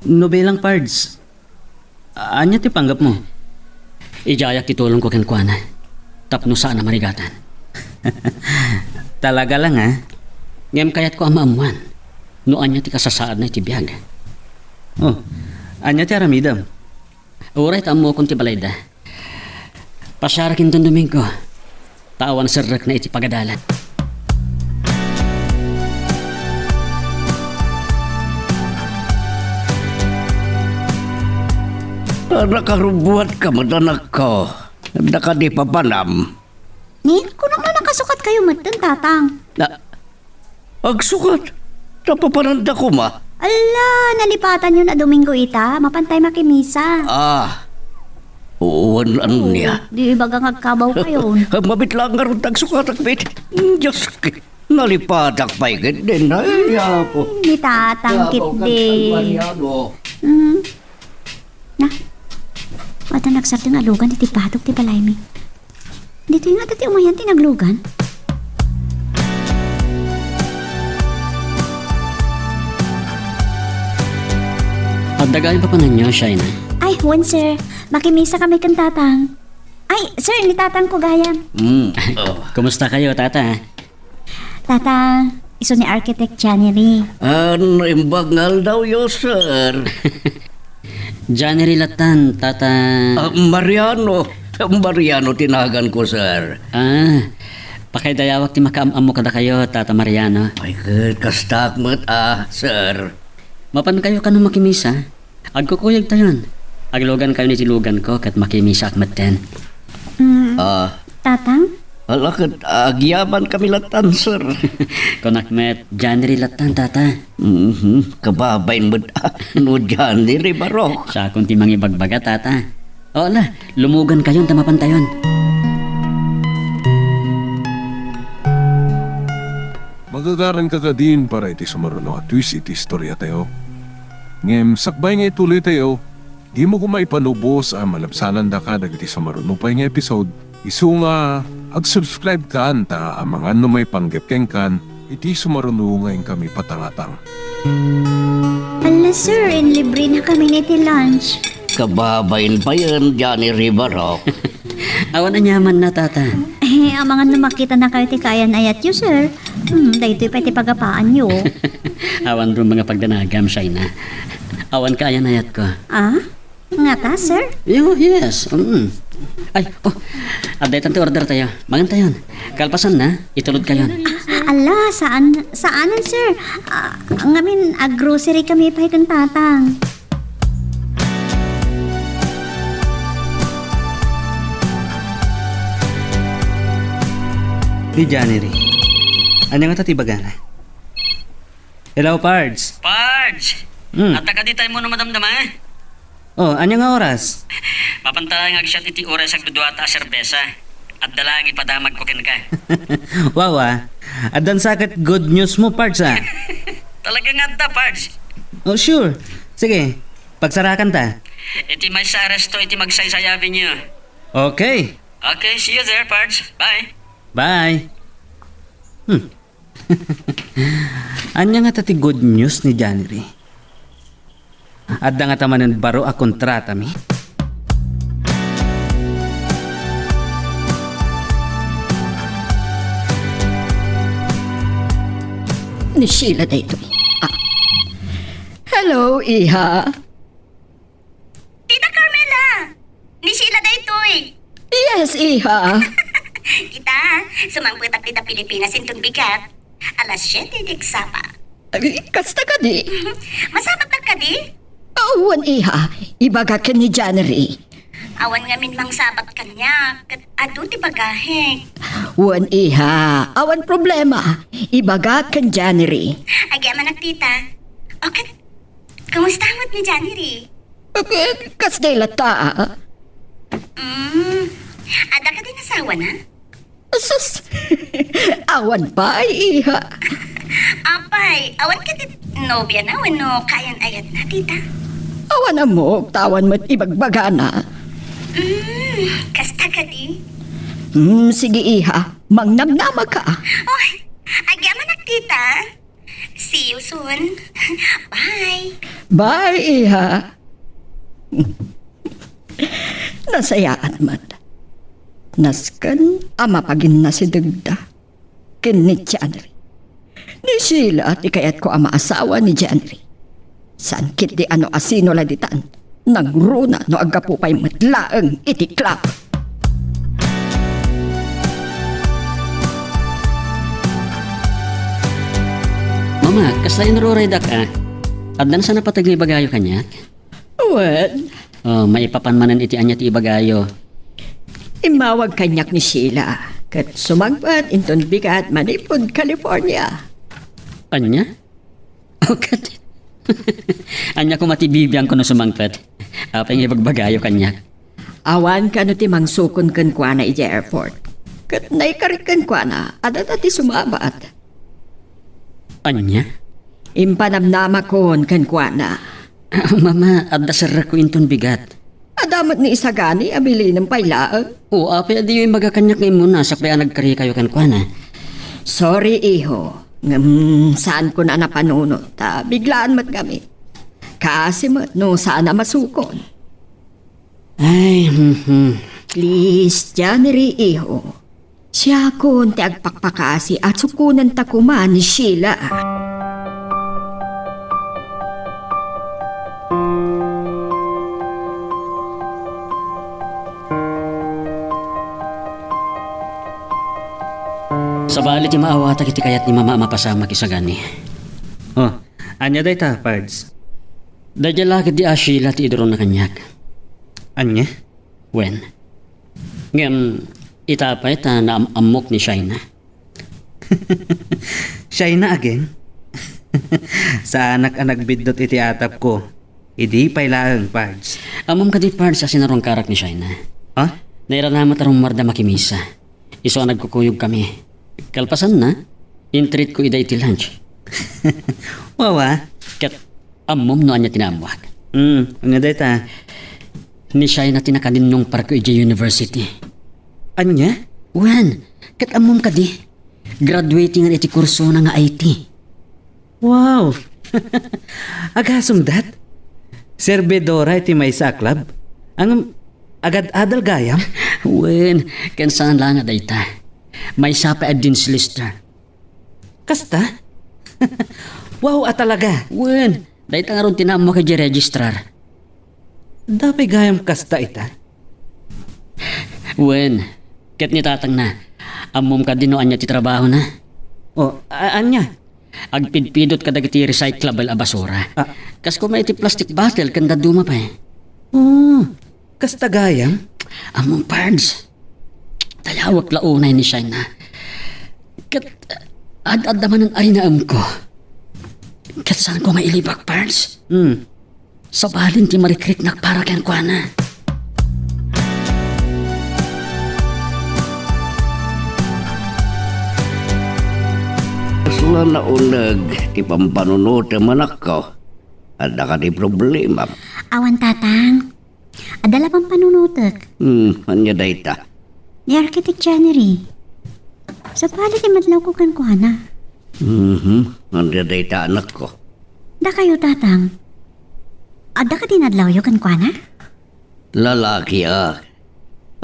Nobelang Pards. Anya ti panggap mo? Ijayak ti tulong ko kenkwana. Tapno saan na marigatan. Talaga lang ha? Ngem kaya't ko ang maamuan. No anya ti kasasaad na iti biyag. Oh, anya ti aramidam. Uray tamo kong ti balayda. Pasyarakin ton Domingo. Tawan serrek na iti pagadalan. Nakarubuhat ka, madanak ko. Naka di papanam. Ni, kung naman nakasukat kayo matan tatang. Agsukat. Napapananda ko ma. Ala, nalipatan yun na Domingo ita. Mapantay makimisa. Uwan niya. Di bagang agkabaw kayo. Mabit lang nga rin tagsukat akbit. Diyos ki. Nalipatak pa ikit din. Ay, yapo. Ni tatang kit din. Na, wata nagsarting alugan iti patok ti balaymi. Dito yung nga tati umayan tinaglugan. Pagdagayin pa pa ninyo, Shaina. Ay, one sir. Makimisa kami kan tatang. Ay, sir, ni tatang ko gayam. Kumusta kayo, tata? Tatang, iso ni Architect January. Ano imbangal daw yo, sir? January latan, tata. Mariano. Mariano tinagan ko, sir. Pakiydayawak ti makaamam mo kada kayo, tata Mariano. Ay, kastakmat sir. Mapan kayo kanong makimisa? Agkukuyag tayon. Aglogan kayo ni tilugan ko kat makimisa akmat ten. Tatang? Alakad, agyaman kami latan, sir. Konakmet, January latan, tata. Kababayin mo, no January barok. Sa akong timang ibagbaga, tata. O ala, lumugan kayon tamapantayon. Magagaran ka ka din para iti sumaruno at twist iti istorya tayo. Ngem, sakbay nga ituloy tayo, di mo kumaipanubos ang malabsanan da ka dagiti sumaruno pa yung episode. Isu nga, ag-subscribe ka anta ang mga may panggepkeng kan, iti sumaruno ngayon kami patangatang. Ala sir, libre na kami niti lunch. Kababayin pa yan, January barok. Awan na nyaman na, tata. Ang mga namakita na kayo ti kayan ayat yo sir. Dahito pa iti pagapaan yo. Awan rin mga pagdanagam, Shaina. Awan ka ayan ayat ko. Nga ta sir? Yes. Ay, aday tanti order tayo. Mangan tayon. Kalpasan na, itulod kayon. Ala, saanan sir? Ngamin, grocery kami pa ikang tatang. Di January. Anya nga tatibagana? Hello, Pards. Pards! Hmm. At ka di tayo mo na madamdama, Oh, anya nga oras? Mapantalang agsyat iti oras ang duduata a serbesa. At dalang ipadamag ko ken ka. Wow Adan sakit good news mo, Pards Talaga nga da, Pards. Oh, sure. Sige, pagsarakan ta. Iti may sa aresto, iti magsaysayabin niyo. Okay. Okay, see you there, Pards. Bye. Bye. Anya nga tati good news ni January. Adda nga tamanan baro a kontrata mi. Ni Sheila dito. Hello, Iha. Tita Carmela! Ni Sheila daytoy. Yes, Iha. Kita, sumangput at tita Pilipinas intong bigat. Alas 7 diksapa. Kasta ka di? Masabat ka di? Awan, Iha. Ibaga ka ni January. Awan nga min mang sabat kanya. Kat adu ti bagahek. Wan, Iha. Awan problema. Ibaga kan January. Agya manak tita. Okay. Kamusta mo't ni January? Kasta lata. Ada ka din asawa na? Sus. Awan pa, Iha. Apay, awan ka din nobya na wano kayan ayat na tita. Awan na mo. Tawan mo't ibagbaga na. Kasta ka di? Sige, Iha. Mangnamnama ka. Oy, agya manak tita. See you soon. Bye. Bye, Iha. Nasayaan man. Naskan ama pagin na si Dugda. Kin ni January. Ni Sheila at ikayat ko ama asawa ni January. San kit di ano asino laditan. Nagruna no agapupay matlaang itiklap. Mama, kaslain rurayda ka. Addan sana patag ni bagayo kanya. Wen, Oh, maipapanmanan iti anya ti ibagayo. imawag kanyak ni Sheila. Kat sumagpat inton bigat Manipod, California. Anya? Okay. Anya ko matibibiyang ko no sumangpet. Apa yung ibagbagayo kanya? Awan ka no ti mangsukon kan kwa na iti airport. Kat naikarit kan kwa na, adat ti sumabat. Anya? Impanamnama kon kan kwa na. Mama, adda sarra ko inton bigat. Adamat ni isagani, abili ng pailaang. O, apa di yung magakanyak ngayon muna sa kaya nagkari kayo kan kwa na. Sorry, iho. Saan ko na napanunod, ta biglaan mat kami. Kasi mat, no sana masukon. Ay, Please, January, iho. Siya kon ti agpakpakasi at sukunan ta kuman ni Sheila. Sa balit yung maawata kiti kayat ni mama mapasama kisagani. Oh, anya day ta, Pards? Dadya lakit di Sheila ti idron na kanyak. Anya? When? Ngayon, itapay ta na amok ni Shaina. Shaina again? Sa anak-anak bidot iti atap ko. Idi pailaang, Pards. Amom ka di part sa sinarong karak ni Shaina. Huh? Nairanamat arong marda makimisa. Iso nagkukuyog kami. Kalpasan na, in-treat ko ida iti lunch. Wawa? Kat amom no anya tinamwag. Anya day ta? Ni Shaina tinakanin nung parko iti university. Anya? Wan, kat amom ka di. Graduating ang iti kurso na nga IT. Wow! Agasong dat? Servidora iti may sa club? Ang agad-adal gayam? Wen, kan saan lang nga dayta. May sapa din si Lister. Kasta? Wow, talaga. Wen, dayta nga ron tinamo ka di registrar. Dapat gayam kasta ita. Wen, ket ni tatang na. Amom ka din no anya ti trabaho na. O, anya? Agpidpidot ka dagiti recyclable a basura. Ah. Kas ko may iti plastic bottle kanda duma pa eh. Oh, kasta gayam? Among pards. Talawak launay ni Shaina. Kat ad-ad naman ang arinaam ko. Kat saan ko mailibak pards? Sa balin ti marikriknak para ken kuana. Sula na unag, ti pampanunod manak ko. Ada ka di problema. Awan tatang. Adala pang panunutok. Anya dayta. Ni Architect January. Sa palit ni madlaw ko kan kuhana. Anya dayta anak ko. Da kayo tatang. Ada ka dinadlaw yo kan kuhana? Lalaki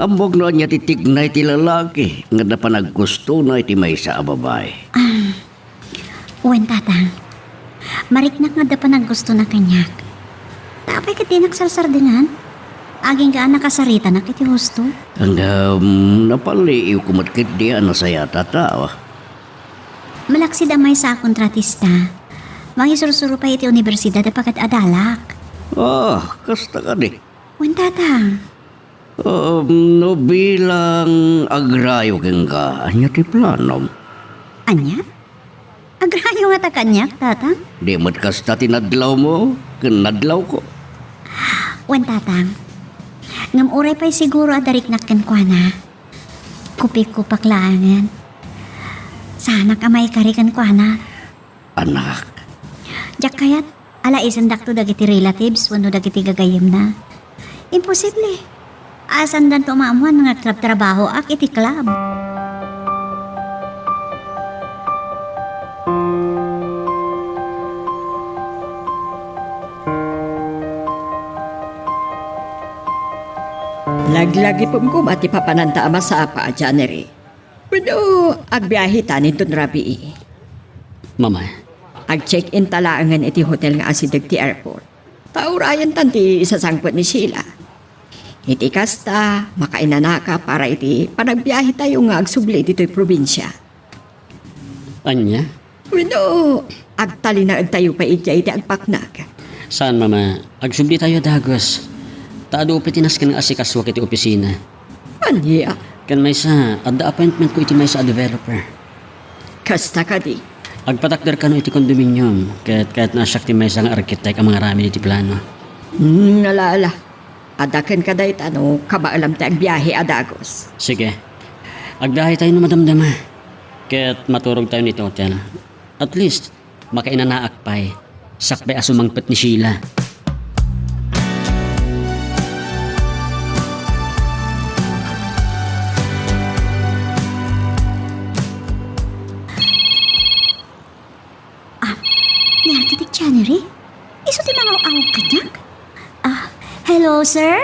Ambog no niya titignay ti lalaki. Nga na pa naggusto na iti may sa babae. Uwan tatang. Mariknak nga da pa naggusto na kanyak. Tapay ka din nagsarsardingan. Aging ka nakasarita na kiti husto. Ang napaliw kumatkit di saya tatawa. Malaksi damay sa kontratista. Mangisurusuro pa iti universidad da pakat adalak. Kasta ka di. Uwan tatang. No bilang agrayo keng ka, anya ti planom. Anya? Agrayo nga ta kanyak, tatang? Di mat kasta tinadlaw mo, kinadlaw ko. Uwan tatang. Ngam uray pa'y siguro adarik nakken kwa na. Kupik ko paklaangan. Sana ka may karikan kwa na. Anak, Diyak kayat, ala isan dakto dagiti relatives, wano dagiti gagayim na. Imposible. Asan dan tumaamuan mga trabaho ak iti club. Lagi-lagi po ko mati papananta ama sa apa, January. Pero agbiyahe tanin dun rabi. Mama, Ag-check-in talaangan iti hotel nga asidag ti airport. Taurayan tanti isasangpot ni Sheila. Iti kasta, makainanaka para iti panagbiyahe tayo nga agsubli dito'y probinsya. anya? Pero agtalinaag tayo pa iti agpaknag. Saan mama? Agsubli tayo dagos. Taado pitinas ka ng asikaswak iti opisina. Anya, Kan may sa, adda appointment ko iti may sa developer. kasta ka di. Agpatakder ka no iti kondominium, kahit nasyak ti may sang arkitek ang mga rami iti plano. Nalala. Adakan ka dahit kabaalam tayo agbiyahe adagos. Sige, agdahay tayo no madamdama. Kahit maturog tayo nito hotel. At least, makainanaak pa'y sakbay asumangpet ni Sheila. Ni Architect January? Iso ti mga awag kanyak? Hello, sir?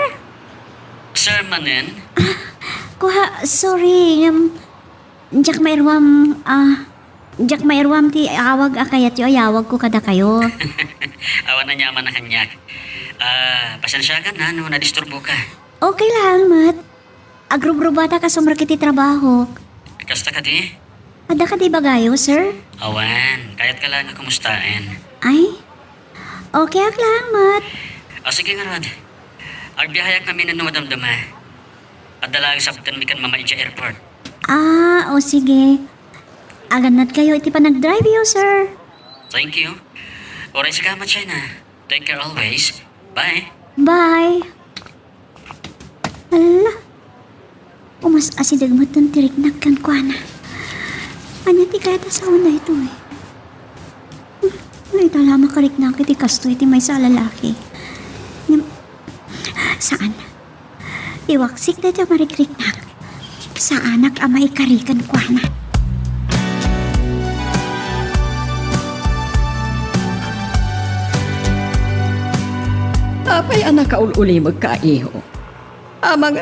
Sir Manen? Sorry. Diyak mairwam ti awag akayat yo, ayawag ko kada kayo. Awan na nyaman na kanyak. Pasensya ka na no nadisturbo ka. Okay lang, mat. Agrub-rubata ka sumrakiti trabaho. Kasta ka di? Ada ka di bagayo, sir? Awan, kayat ka lang kamustain. Ay? Okay ak lang, mat. Sige nga Rod. Agbiyahayak kami na numadamdama. Adalag sa mi kan mama iti airport. Sige. Aganat kayo iti pa nag-drive yo, sir. Thank you. Oray sa kamat siya na. Take care always. Bye. Bye. Ala. Umas asidag mo itong tiriknak kan kwa na. Anya ti kaya sa una ito eh. Ay, talama kariknak iti kasto iti may sa lalaki. Saan? Iwaksik na ito marikriknak. Sa anak amay karikan kwa na. Apay anak kaululi magkaiho. Amang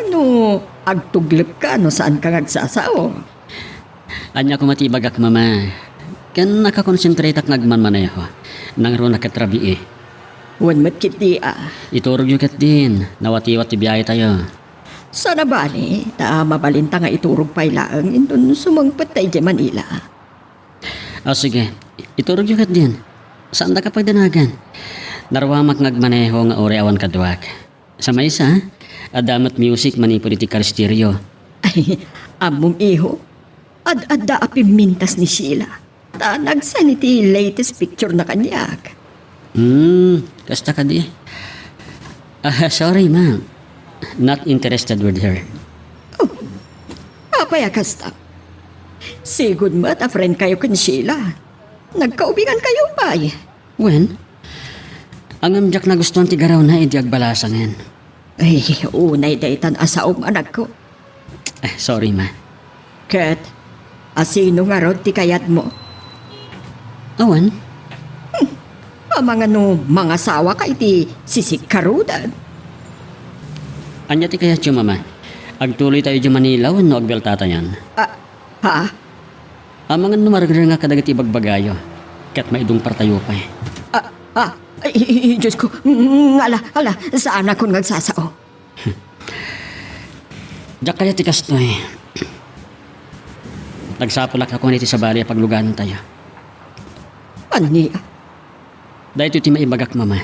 agtuglip ka saan ka nagsasaw. Anya ko matibagak mama. Kan nakakonsentrate ak nagmanmaneho. Nang ro nakatrabi eh. Wan matkit di Iturog yung kat din. Nawatiwat ti biyahe tayo. Sana bali, mabalinta nga iturog pa'y laang indun sumangpat tayo di Manila. Sige. Iturog yung kat din. Saan da kapag danagan? Narwamak ngagmaneho nga ore awan kadwak. Sa may isa, adamat music mani political stereo. Ay, among iho. Ad-adda apimintas ni Sheila. Nagsan iti latest picture na kanyak. Kasta ka di. Sorry, ma'am. Not interested with her. Apaya kasta. Sigud mo at friend kayo kan Sheila. Nagkaubigan kayo ba? When? Ang amjak na gusto ti garaw na idi agbalasangan. Ay, unay daytan asaom anak ko. Sorry, ma. Kat, asino nga ron ti kayat mo? Awan? Mga mga sawa kay ti sisikarudan. Anya ti kaya tiyo, mama? Agtuloy tayo di Manila no agbeltata yan. Ha? Mga numaragrar nga kadagat ibagbagayo. Kat maidong partayo pa eh. Ay, Diyos ko, ala, saan ako nagsasao? Diyak kaya ti kasto eh. Nagsapulak ako niti sa bali paglugan tayo. Ani? Dahil ito ti maibagak, mama.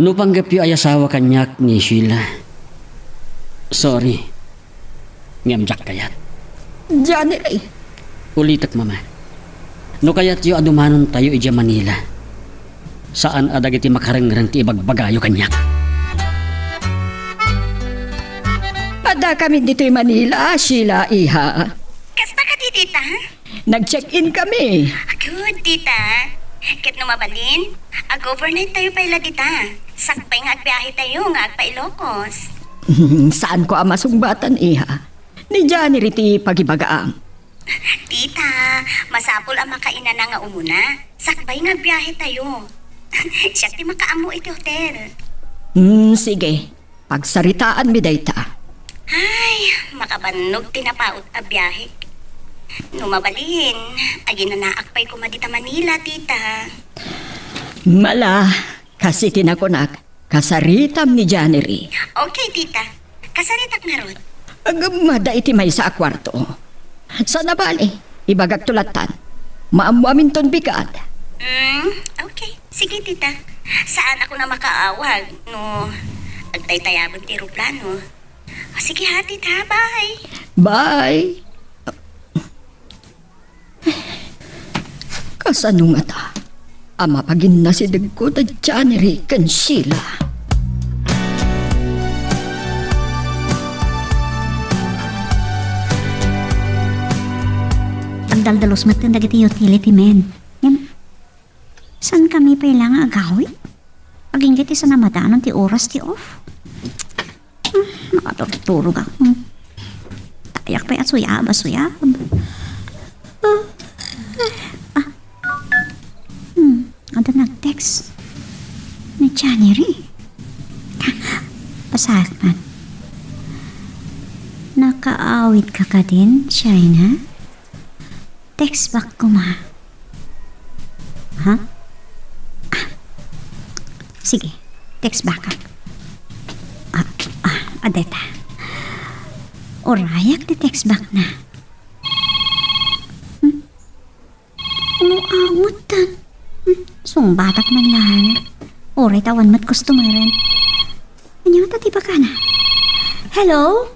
No panggap yu ay asawa kanyak ni Sheila. Sorry. Ngamjak kayat. Diyan eh. Ulitak, mama. No kayat yu adumanon tayo ija Manila. Saan adag iti makarengrang ti ibagbagayo kanyak. Pada kami dito'y Manila, Sheila, iha. Kasta ka di, tita? Nag-check-in kami. Good, tita. Ket no mabalin, ag-overnight tayo pala dita. Sakpay nga agbiyahe tayo nga agpa Ilocos. Saan ko ang masungbatan, iha? Ni Johnny riti pagibagaam. Tita, masapol ang makainan na nga umuna. Sakbay nga biyahe tayo. Siya ti makaamo iti hotel. Sige. Pagsaritaan mi dayta. Ay, makabanog tinapaot a biyahe. No mabalin, agi na naakpay ko madita Manila, tita. Mala, kasi tinakunak, kasaritam ni January. Okay, tita. Kasaritak na ron. Agamada iti may sa akwarto. Sa nabali, ibagag tulatan. Maamuamin ton bigat. Okay. Sige, tita. Saan ako na makaawag? No, agtay-tayabon ti aeroplano. Sige ha, tita. Bye. Bye. Kasanong ata, ama pagin na si Dagko da January kan Sheila. Pagdaldalos matan dagiti utility men. Yan. San kami pa ilang agawin? Aging giti sa namadanon ti oras ti off. Nakaturturog ako. Tayak pa at suyab. Ada nag-text ni January. Pasahat man. Nakaawit ka din, China? Text back ko, ma. Ha? Sige, text back ka. Adeta. Orayak di text back na. Umuawat tan. Sungbatak man lang. Oray tawan mat customer rin. Ano yung tatiba ka na? Hello?